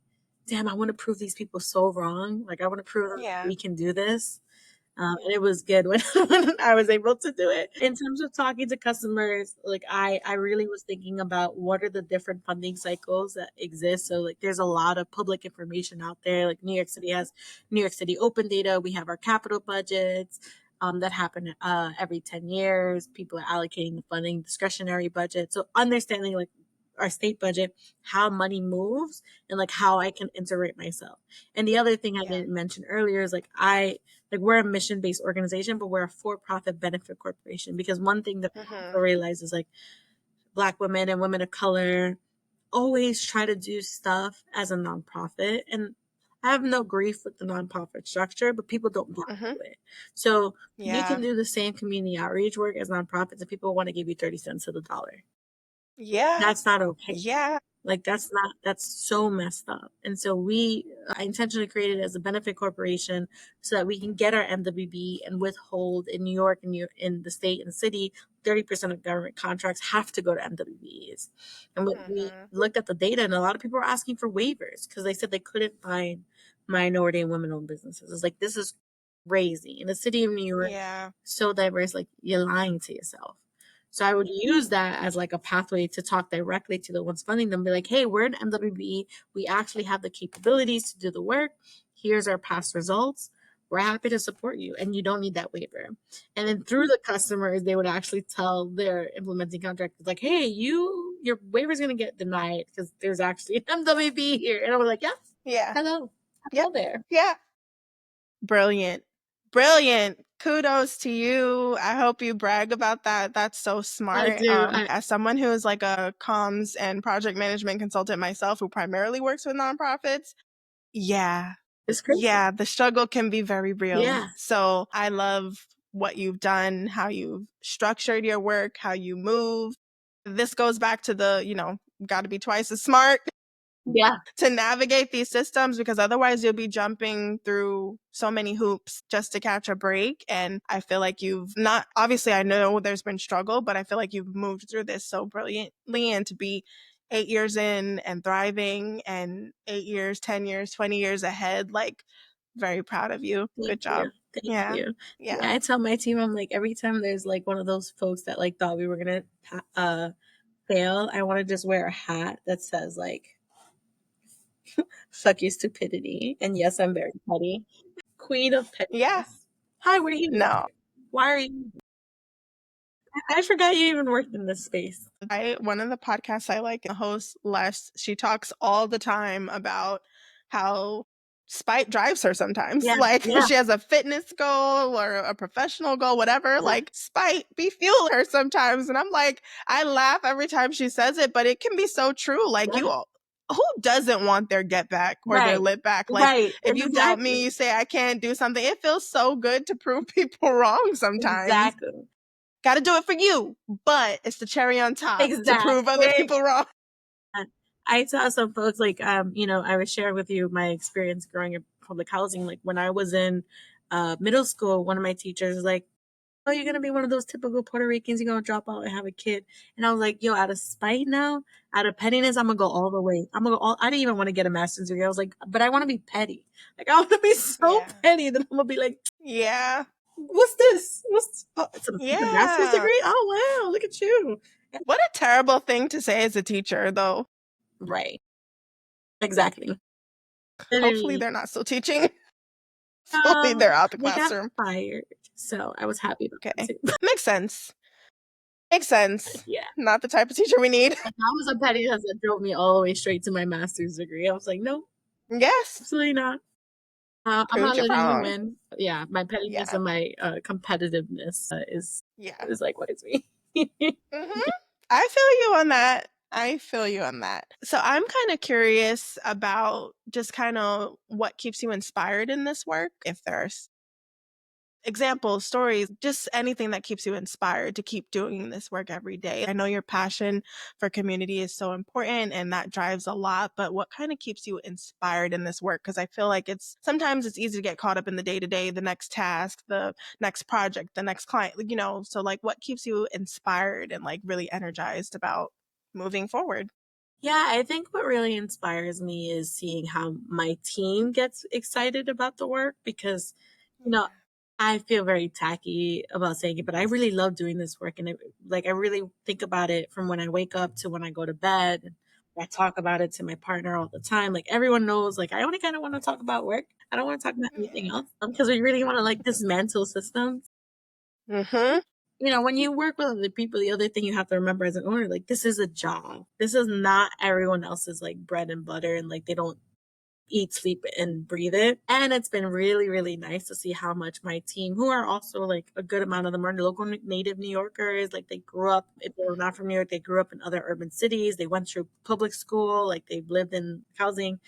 damn, I want to prove these people so wrong. Like I want to prove them Yeah. we can do this. And it Yeah. was good when, when I was able to do it. In terms of talking to customers, like I really was thinking about what are the different funding cycles that exist. So like there's a lot of public information out there. Like New York City has New York City open data. We have our capital budgets that happen every 10 years. People are allocating the funding, discretionary budget. So understanding like our state budget, how money moves, and like how I can integrate myself. And the other thing I Yeah. didn't mention earlier is like we're a mission based organization, but we're a for profit benefit corporation. Because one thing that people also Mhm. realize is like Black women and women of color always try to do stuff as a nonprofit. And I have no grief with the nonprofit structure, but people don't buy Mhm. into it. So you Yeah. can do the same community outreach work as nonprofits and people want to give you 30 cents to the dollar. Yeah. That's not okay. Yeah. Like that's so messed up. And so I intentionally created it as a benefit corporation so that we can get our MWB and withhold in New York and in the state and the city, 30% of government contracts have to go to MWBs. And when we Mhm. looked at the data, and a lot of people were asking for waivers because they said they couldn't find minority and women owned businesses. It's like, this is crazy. In the city of New York, Yeah. so diverse, like you're lying to yourself. So I would use that as like a pathway to talk directly to the ones funding them, be like, hey, we're an MWB. We actually have the capabilities to do the work. Here's our past results. We're happy to support you, and you don't need that waiver. And then through the customers, they would actually tell their implementing contractors, like, hey, your waiver is going to get denied because there's actually an MWB here. And I was like, yeah, Yeah. hello, Yep. hello there. Yeah. Brilliant. Brilliant. Kudos to you. I hope you brag about that. That's so I smart. do. As someone who is like a comms and project management consultant myself who primarily works with nonprofits, yeah. It's crazy. Yeah, the struggle can be very real. Yeah. So I love what you've done, how you've structured your work, how you move. This goes back to the, got to be twice as smart Yeah. to navigate these systems because otherwise you'll be jumping through so many hoops just to catch a break. And I feel like you've not, obviously, I know there's been struggle, but I feel like you've moved through this so brilliantly. And to be 8 years in and thriving and 8 years, 10 years, 20 years ahead, like, very proud of you. Thank Good job. you. Thank Yeah. you. Yeah. Yeah, I tell my team, I'm like, every time there's like one of those folks that like thought we were gonna fail, I want to just wear a hat that says like "fuck your stupidity." And yes, I'm very petty, queen of Yeah. pettiness. Hi, what are you No. doing? Why are you? I forgot you even worked in this space. One of the podcasts I like, the host Les, she talks all the time about how spite drives her sometimes. Yeah, Like yeah, she has a fitness goal or a professional goal, whatever, yeah, like spite be fueling her sometimes. And I'm like, I laugh every time she says it, but it can be so true. Like yeah. who doesn't want their get back or their Right, lit back? Like right. if you doubt me, Exactly, you say I can't do something. It feels so good to prove people wrong sometimes. exactly, Got to do it for you, but it's the cherry on top to prove other exactly. people wrong. I saw some folks like, I was sharing with you my experience growing up in public housing. Like when I was in middle school, one of my teachers was like, "Oh, you're gonna be one of those typical Puerto Ricans. You're gonna drop out and have a kid." And I was like, "Yo, out of spite now, out of pettiness, I'm gonna go all the way. I'm gonna go all. I didn't even want to get a master's degree. I was like, but I want to be petty. Like I want to be so Yeah. petty that I'm gonna be like, Yeah. what's this? It's a master's Yeah. degree? Oh wow, look at you." What a terrible thing to say as a teacher, though. Right. Exactly. Hopefully, Literally. they're not still teaching. Hopefully, they're out the They got classroom. fired, so I was happy about that Okay. too. Makes sense. Makes sense. Yeah. Not the type of teacher we need. And that was a pettiness that drove me all the way straight to my master's degree. I was like, "No, Yes. absolutely not. I'm Proved not you letting you wrong. win." Yeah, my pettiness Yeah. and my competitiveness Yeah. is likewise me. Hmm. I feel you on that. I feel you on that. So I'm kind of curious about just kind of what keeps you inspired in this work. If there's examples, stories, just anything that keeps you inspired to keep doing this work every day. I know your passion for community is so important and that drives a lot, but what kind of keeps you inspired in this work? Because I feel like sometimes it's easy to get caught up in the day to day, the next task, the next project, the next client, so like what keeps you inspired and like really energized about moving forward? Yeah, I think what really inspires me is seeing how my team gets excited about the work because, you know, Yeah. I feel very tacky about saying it, but I really love doing this work. And I really think about it from when I wake up to when I go to bed. And I talk about it to my partner all the time. Like everyone knows, like I only kind of want to talk about work. I don't want to talk about anything else because we really want to like dismantle systems. Mm-hmm. When you work with other people, the other thing you have to remember as an owner, like this is a job. This is not everyone else's like bread and butter, and like they don't eat, sleep, and breathe it. And it's been really, really nice to see how much my team, who are also like a good amount of them are local native New Yorkers, like they grew up, if they were not from New York, they grew up in other urban cities. They went through public school, like they've lived in housing.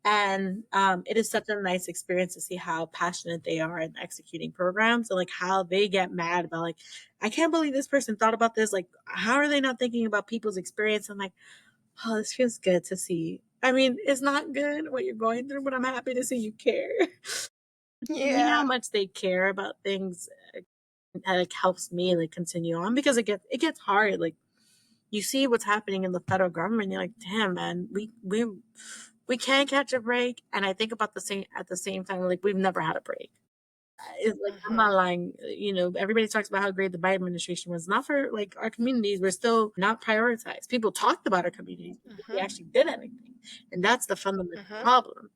And it is such a nice experience to see how passionate they are in executing programs and like how they get mad about like, I can't believe this person thought about this. Like, how are they not thinking about people's experience? I'm like, oh, this feels good to see. I mean, it's not good what you're going through, but I'm happy to see you care. See how Yeah. much they care about things, that like helps me like continue on because it gets hard. Like you see what's happening in the federal government, you're like, damn man, we can't catch a break. And I think about the same at the same time, like we've never had a break. It's like I'm not Mhm. lying. Everybody talks about how great the Biden administration was. Not for like our communities, we're still not prioritized. People talked about our communities before we Mhm. actually did anything, and that's the fundamental Mhm. problem.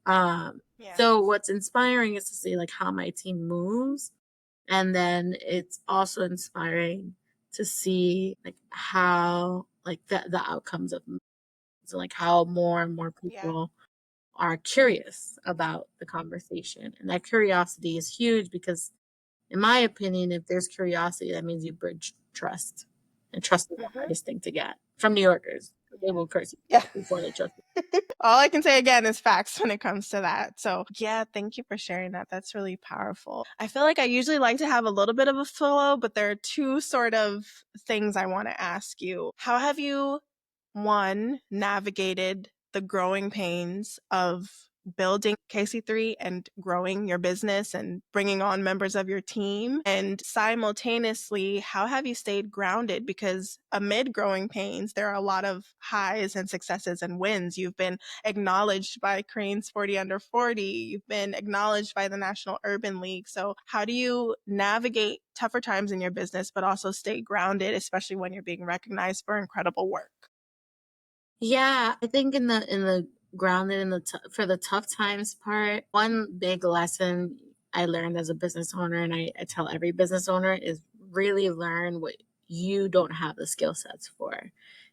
Um, Yeah. so what's inspiring is to see like how my team moves, and then it's also inspiring to see like how like the outcomes of so like how more and more Yeah. people are curious about the conversation. And that curiosity is huge because, in my opinion, if there's curiosity, that means you bridge trust. And trust is the Mhm. hardest thing to get from New Yorkers. They Yeah. will curse you Yeah. before they trust you. All I can say again is facts when it comes to that. So, yeah, thank you for sharing that. That's really powerful. I feel like I usually like to have a little bit of a flow, but there are two sort of things I want to ask you. How have you, one, navigated the growing pains of building KC3 and growing your business and bringing on members of your team? And simultaneously, how have you stayed grounded? Because amid growing pains, there are a lot of highs and successes and wins. You've been acknowledged by Crane's 40 Under 40. You've been acknowledged by the National Urban League. So, how do you navigate tougher times in your business, but also stay grounded, especially when you're being recognized for incredible work? Yeah, I think in the grounded in for the tough times part, one big lesson I learned as a business owner, and I tell every business owner, is really learn what you don't have the skill sets for.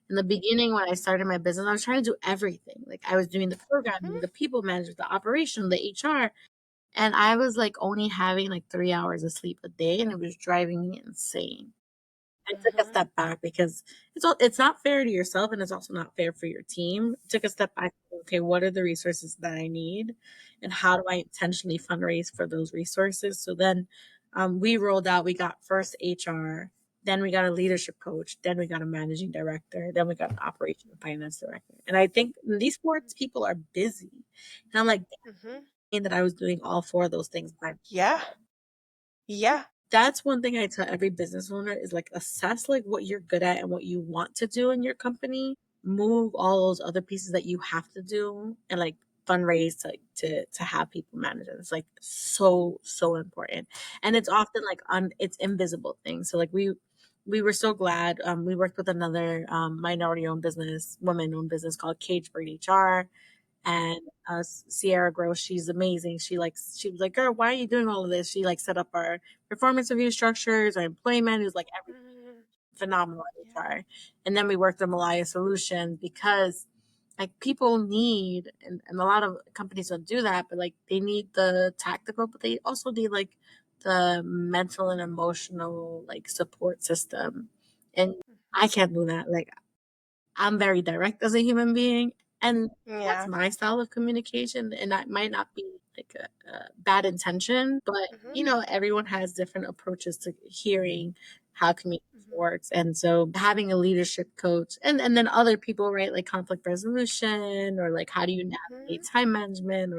In the beginning, when I started my business, I was trying to do everything. Like I was doing the programming, Mhm. the people management, the operation, the HR, and I was like only having like 3 hours of sleep a day, and it was driving me insane. I took a Mhm. step back because it's not fair to yourself and it's also not fair for your team. Took a step back. Okay, what are the resources that I need, and how do I intentionally fundraise for those resources? So then, we rolled out. We got first HR, then we got a leadership coach, then we got a managing director, then we got an operation and finance director. And I think these four people are busy, and I'm like, Mhm. dang, that I was doing all four of those things by Yeah. myself. Yeah. That's one thing I tell every business owner is like assess like what you're good at and what you want to do in your company. Move all those other pieces that you have to do and like fundraise to have people manage it. It's like so important. And it's often like it's invisible things. So like we were so glad. We worked with another minority owned business, woman owned business called Cage Bird HR, and Sierra Gross, she's amazing. She was like, girl, why are you doing all of this? She like set up our performance review structures, our employment, it was like everything Mhm. phenomenal at Yeah. HR. And then we worked on Aliya Solutions because like people need and a lot of companies don't do that, but like they need the tactical, but they also need like the mental and emotional like support system. And I Mhm. can't do that. Like I'm very direct as a human being, and that's Yeah. my style of communication. And that might not be like a bad intention, but Mhm. everyone has different approaches to hearing how communication Mhm. works. And so having a leadership coach and then other people, right, like conflict resolution or like how do you navigate Mhm. time management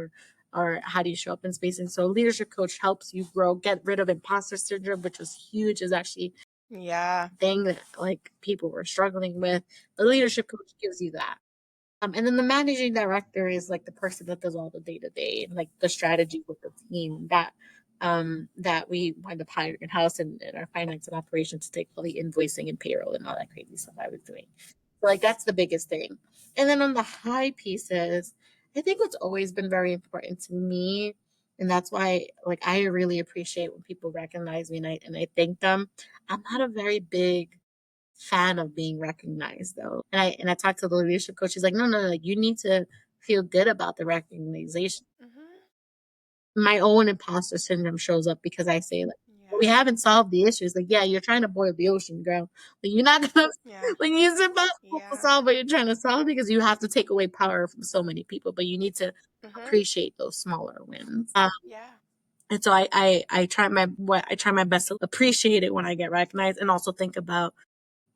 or how do you show up in space? And so leadership coach helps you grow, get rid of imposter syndrome, which was huge, is actually Yeah. thing that like people were struggling with. The leadership coach gives you that. And then the managing director is like the person that does all the day to day and like the strategy with the team that we wind up hiring in house and our finance and operations to take all the invoicing and payroll and all that crazy stuff I was doing. So like that's the biggest thing. And then on the high pieces, I think what's always been very important to me, and that's why like I really appreciate when people recognize me and I thank them. I'm not a very big fan of being recognized though. And I talked to the leadership coach. She's like, no, no, like you need to feel good about the recognition. Mhm. My own imposter syndrome shows up because I say like, "Well, we Yeah. haven't solved the issues." Like, yeah, you're trying to boil the ocean, girl. Like, you're not gonna Yeah. like it's impossible to Yeah. solve what you're trying to solve because you have to take away power from so many people. But you need to Mhm. appreciate those smaller wins. Yeah. And so I try my best to appreciate it when I get recognized and also think about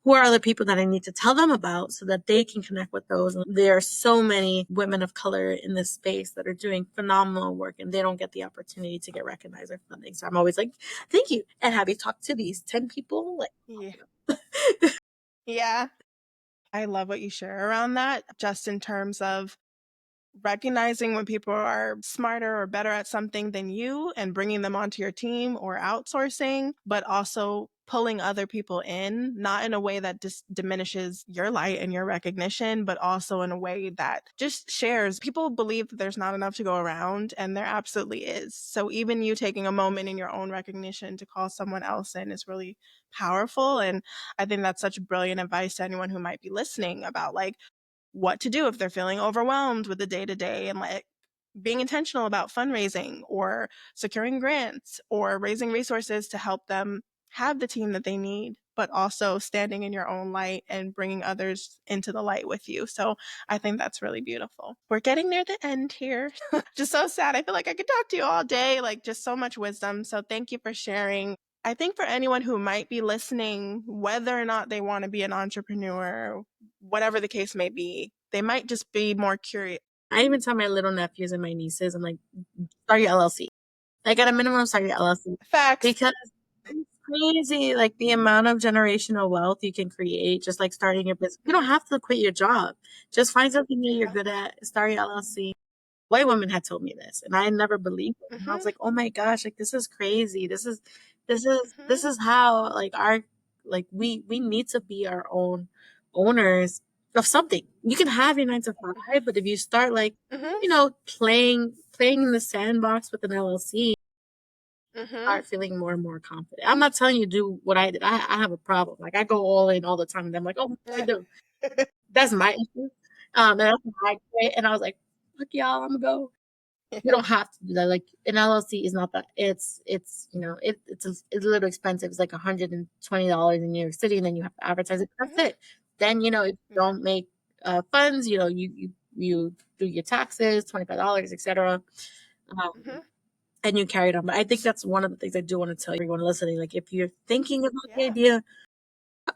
who are the people that I need to tell them about so that they can connect with those. And there are so many women of color in this space that are doing phenomenal work and they don't get the opportunity to get recognized or funding. So I'm always like, thank you. And have you talked to these 10 people? Yeah. Yeah. I love what you share around that, just in terms of recognizing when people are smarter or better at something than you and bringing them onto your team or outsourcing, but also pulling other people in, not in a way that just diminishes your light and your recognition, but also in a way that just shares. People believe that there's not enough to go around, and there absolutely is. So even you taking a moment in your own recognition to call someone else in is really powerful. And I think that's such brilliant advice to anyone who might be listening about like what to do if they're feeling overwhelmed with the day to day, and like being intentional about fundraising or securing grants or raising resources to help them have the team that they need, but also standing in your own light and bringing others into the light with you. So I think that's really beautiful. We're getting near the end here. Just so sad. I feel like I could talk to you all day, like just so much wisdom. So thank you for sharing. I think for anyone who might be listening, whether or not they want to be an entrepreneur, whatever the case may be, they might just be more curious. I even tell my little nephews and my nieces, I'm like, start your LLC. Like at a minimum, start your LLC Facts. because it's crazy. Like the amount of generational wealth you can create, just like starting your business. You don't have to quit your job. Just find something that you're Yeah. good at. Start your LLC. White women had told me this, and I never believed it. And I was Mm-hmm. like, oh my gosh, like this is crazy. This Mm-hmm. is how like our like we need to be our own owners of something. You can have your 9 to 5, but if you start like, Mm-hmm. playing in the sandbox with an LLC, Mm-hmm. start feeling more and more confident. I'm not telling you to do what I did. I have a problem. Like I go all in all the time, and I'm like, oh, what do I do? That's my issue. And that's my way. And I was like, fuck y'all, I'm gonna go. You don't have to do that. Like an LLC is not that. It's a little expensive. It's like $120 in New York City, and then you have to advertise it. That's Mm-hmm. it. Then if you Yeah. don't make funds, you do your taxes, $25, etc. Um, Mm-hmm. and you carry it on. But I think that's one of the things I do want to tell everyone listening. Like if you're thinking about the Yeah. idea,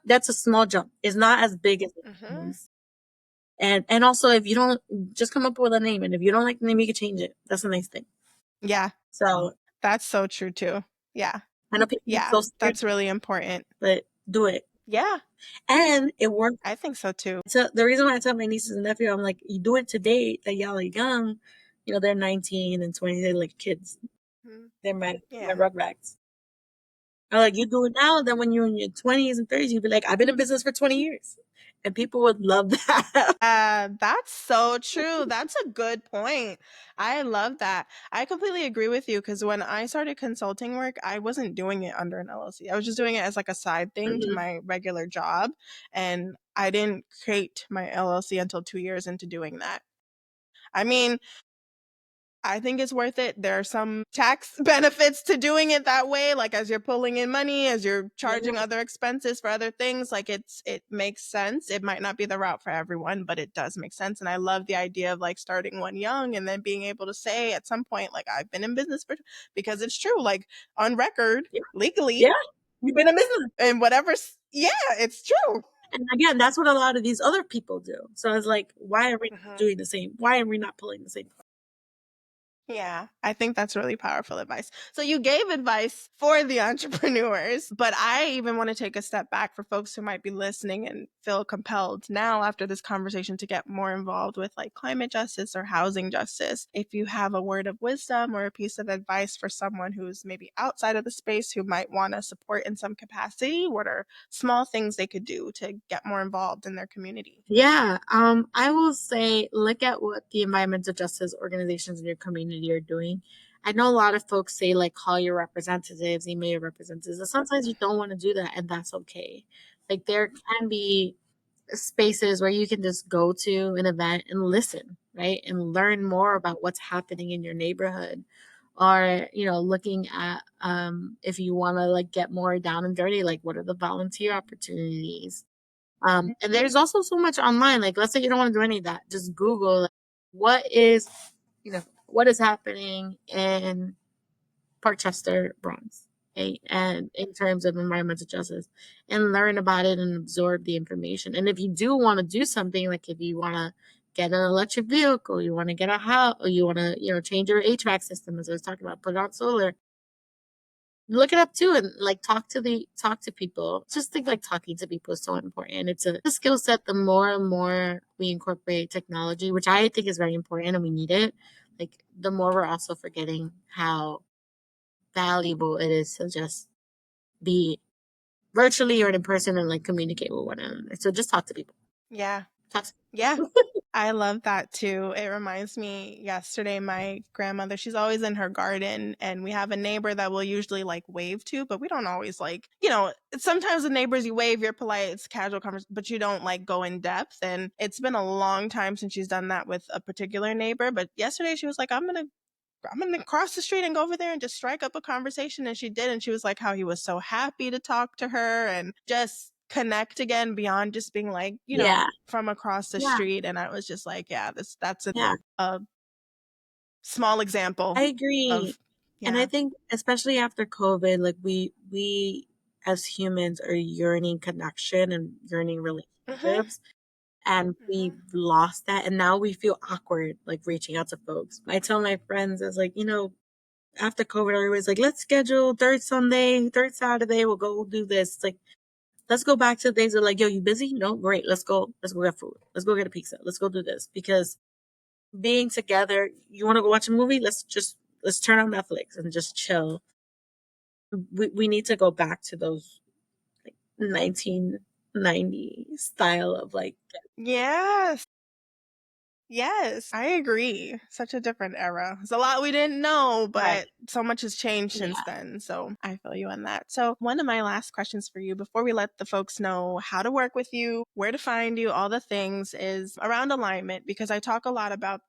that's a small jump. It's not as big as it Mm-hmm. sounds. And also if you don't, just come up with a name, and if you don't like the name, you can change it. That's a nice thing. Yeah. So That's so true too. Yeah. I know people get Yeah. so scared, That's really important. but do it. Yeah. And it works. I think so too. So the reason why I tell my nieces and nephew, I'm like, you do it today that y'all are young. They're 19 and 20. They're like kids. Mhm. They're my Yeah. rugrats. I'm like, you do it now. Then when you're in your 20s and 30s, you'll be like, I've been in business for 20 years. And people would love that. That's so true. That's a good point. I love that. I completely agree with you because when I started consulting work, I wasn't doing it under an LLC. I was just doing it as like a side thing to Mhm. my regular job. And I didn't create my LLC until 2 years into doing that. I mean, I think it's worth it. There are some tax benefits to doing it that way, like as you're pulling in money, as you're charging Yeah. other expenses for other things, like it makes sense. It might not be the route for everyone, but it does make sense. And I love the idea of like starting one young and then being able to say at some point, like I've been in business for, because it's true, like on record, Yeah. legally, Yeah. You've been in business. and whatever. Yeah, it's true. And again, that's what a lot of these other people do. So I was like, why are we not Mhm. doing the same? Why are we not pulling the same? Yeah, I think that's really powerful advice. So you gave advice for the entrepreneurs, but I even want to take a step back for folks who might be listening and feel compelled now after this conversation to get more involved with like climate justice or housing justice. If you have a word of wisdom or a piece of advice for someone who's maybe outside of the space who might want to support in some capacity, what are small things they could do to get more involved in their community? Yeah, I will say look at what the environmental justice organizations in your community are doing. I know a lot of folks say like call your representatives, email your representatives, and sometimes you don't want to do that, and that's okay. Like there can be spaces where you can just go to an event and listen, right? And learn more about what's happening in your neighborhood. Or, looking at if you want to like get more down and dirty, like what are the volunteer opportunities? And there's also so much online. Like, let's say you don't want to do any of that. Just Google like, what is happening in Parkchester, Bronx. and in terms of environmental justice, and learn about it and absorb the information. And if you do want to do something, like if you want to get an electric vehicle, you want to get a house, or you want to, change your HVAC system, as I was talking about, put on solar, look it up too, and like talk to people. Just think like talking to people is so important. It's a skill set. The more and more we incorporate technology, which I think is very important and we need it, like the more we're also forgetting how valuable it is to just be virtually or in person and like communicate with one another. So just talk to people. Yeah. Talk to Yeah. I love that too. It reminds me yesterday, my grandmother, she's always in her garden, and we have a neighbor that we'll usually like wave to, but we don't always like, sometimes the neighbors you wave, you're polite, it's casual conversation, but you don't like go in depth. And it's been a long time since she's done that with a particular neighbor. But yesterday she was like, I'm gonna cross the street and go over there and just strike up a conversation. And she did. And she was like, how he was so happy to talk to her and just connect again beyond just being like, Yeah. from across the Yeah. street. And I was just like, yeah, that's Yeah. a small I example agree. of, And I yeah. think especially after COVID, like we as humans are yearning connection and yearning Hmm. relationships. And we've Hmm. lost that. And now we feel awkward like reaching out to folks. I tell my friends, I was like, after COVID, everybody's like, let's schedule third Sunday, third Saturday, we'll do this. It's like, let's go back to the days of like, yo, you busy? No, great. Let's go get food. Let's go get a pizza. Let's go do this. Because being together, you want to go watch a movie? Let's turn on Netflix and just chill. We need to go back to those like 1990 style of like, Yes. Yes, I agree. Such a different era. There's a lot we didn't know, right. but so much has changed since Yeah. then. So I feel you on that. So, one of my last questions for you before we let the folks know how to work with you, where to find you, all the things is around alignment, because I talk a lot about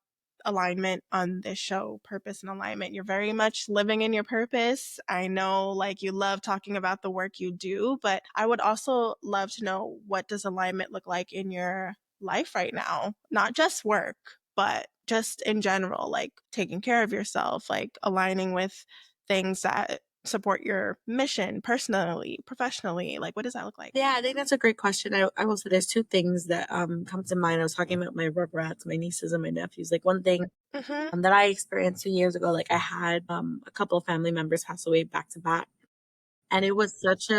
alignment on this show, purpose and alignment. You're very much living in your purpose. I know like you love talking about the work you do, but I would also love to know, what does alignment look like in your life right now? Not just work, but just in general, like taking care of yourself, like aligning with things that support your mission personally, professionally. Like, what does that look like? Yeah, I think that's a great question. I will say there's two things that come to mind. I was talking about my rugrats, my nieces and my nephews. Like one thing Hmm. that I experienced 2 years ago, like I had a couple of family members pass away back to back. And Sorry. it was such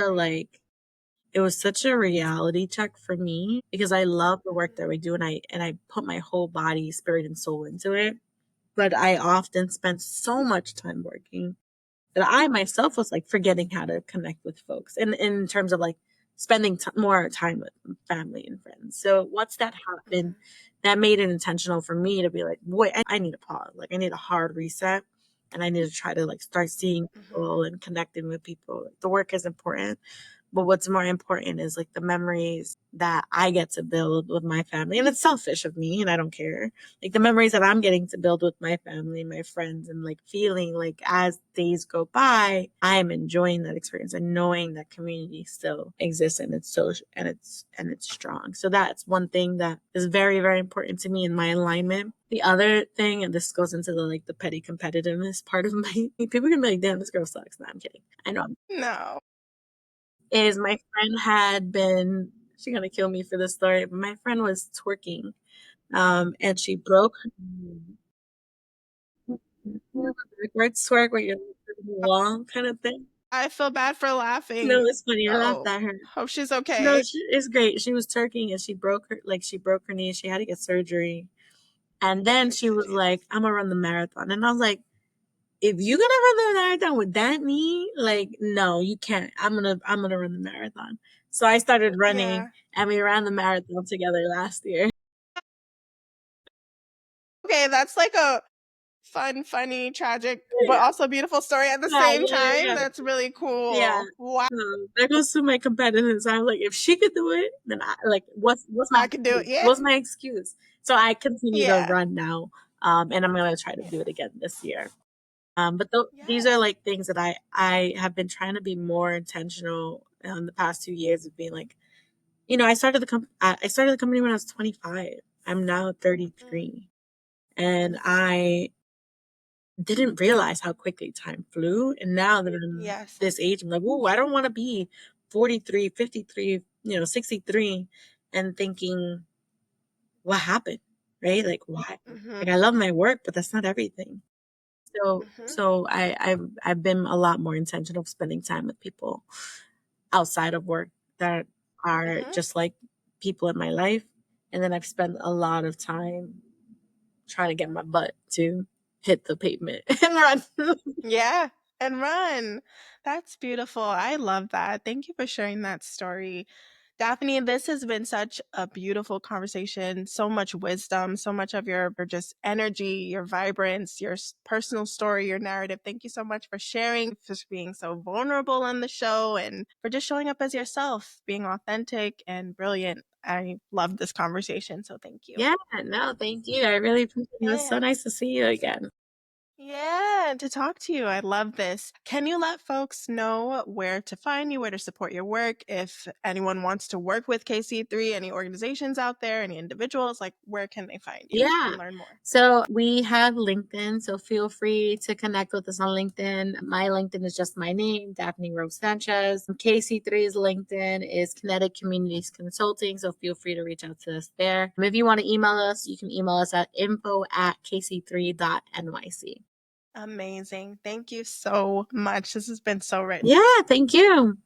a reality check for me because I love the work that we do, and I put my whole body, spirit and soul into it. But I often spent so much time working that I myself was like forgetting how to connect with folks, and in terms of like spending more time with family and friends. So once that happened, Hmm. that made it intentional for me to be like, wait, I need a pause. Like I need a hard reset, and I need to try to like start seeing Hmm. people and connecting with people. Like, the work is important, but what's more important is like the memories that I get to build with my family. And it's selfish of me and I don't care. Like the memories that I'm getting to build with my family, my friends, and like feeling like as days go by, I am enjoying that experience and knowing that community still exists and it's so and it's strong. So that's one thing that is very, very important to me in my alignment. The other thing, and this goes into the like the petty competitiveness part of my people can be like, damn, this girl sucks. No, I'm kidding. I know No. is my friend had been she's gonna kill me for this story, but my friend was twerking, and she broke her backwards twerk where you're long kind of thing. I feel bad for No, laughing. it's funny. You laughed Oh, at her. hope she's No, okay. it's great. She was twerking and she broke her knee. She had to get surgery, and then she was Jesus. like, "I'm gonna run the marathon," and I was like, if you're gonna run the marathon with that knee, like no, you can't. I'm gonna run the marathon. So I started running Yeah. and we ran the marathon together last year. Okay, that's like a fun, funny, tragic, but Yeah, also beautiful story at the yeah, same yeah, time. yeah. That's really Yeah. cool. Wow, So that goes to my competitiveness. I'm like, if she could do it, then I like what's my I can do it. excuse? Yeah. What's my excuse? So I continue to Yeah. run now. And I'm gonna try to Yeah. do it again this year. But these are Yes. like things that I have been trying to be more intentional the past 2 years of being like, I started the company when I was 25. I'm now Mm. 33, and didn't realize how quickly time flew. And now that I'm Yes. this age, I'm like, ooh, I don't want to be 43, 53, 63 and thinking, what happened? Right? Like, why? Like, Mhm. I love my work, but that's not everything. So, Mhm. so I've been a lot more intentional of spending time with people outside of work that are Mhm. just like people in my life. And then I've spent a lot of time trying to get my butt to hit the pavement and run. Yeah, and run. That's beautiful. I love that. Thank you for sharing that story. Daphne, this has been such a beautiful conversation, so much wisdom, so much of your just energy, your vibrance, your personal story, your narrative. Thank you so much for sharing, for being so vulnerable on the show, and for just showing up as yourself, being authentic and brilliant. I love this conversation, so thank you. Yeah, no, thank you. I really appreciate it. It was so Yeah. nice to see you again. Yeah, to talk to you. I love this. Can you let folks know where to find you, where to support your work? If anyone wants to work with KC3, any organizations out there, any individuals, like where can they find you Yeah. and learn more? So we have LinkedIn, so feel free to connect with us on LinkedIn. My LinkedIn is just my name, Daphne Rose Sanchez. KC3's LinkedIn is Kinetic Communities Consulting, so feel free to reach out to us there. If you want to email us, you can email us at info@kc3.nyc. Amazing. Thank you so much. This has been so rich. Yeah, thank you.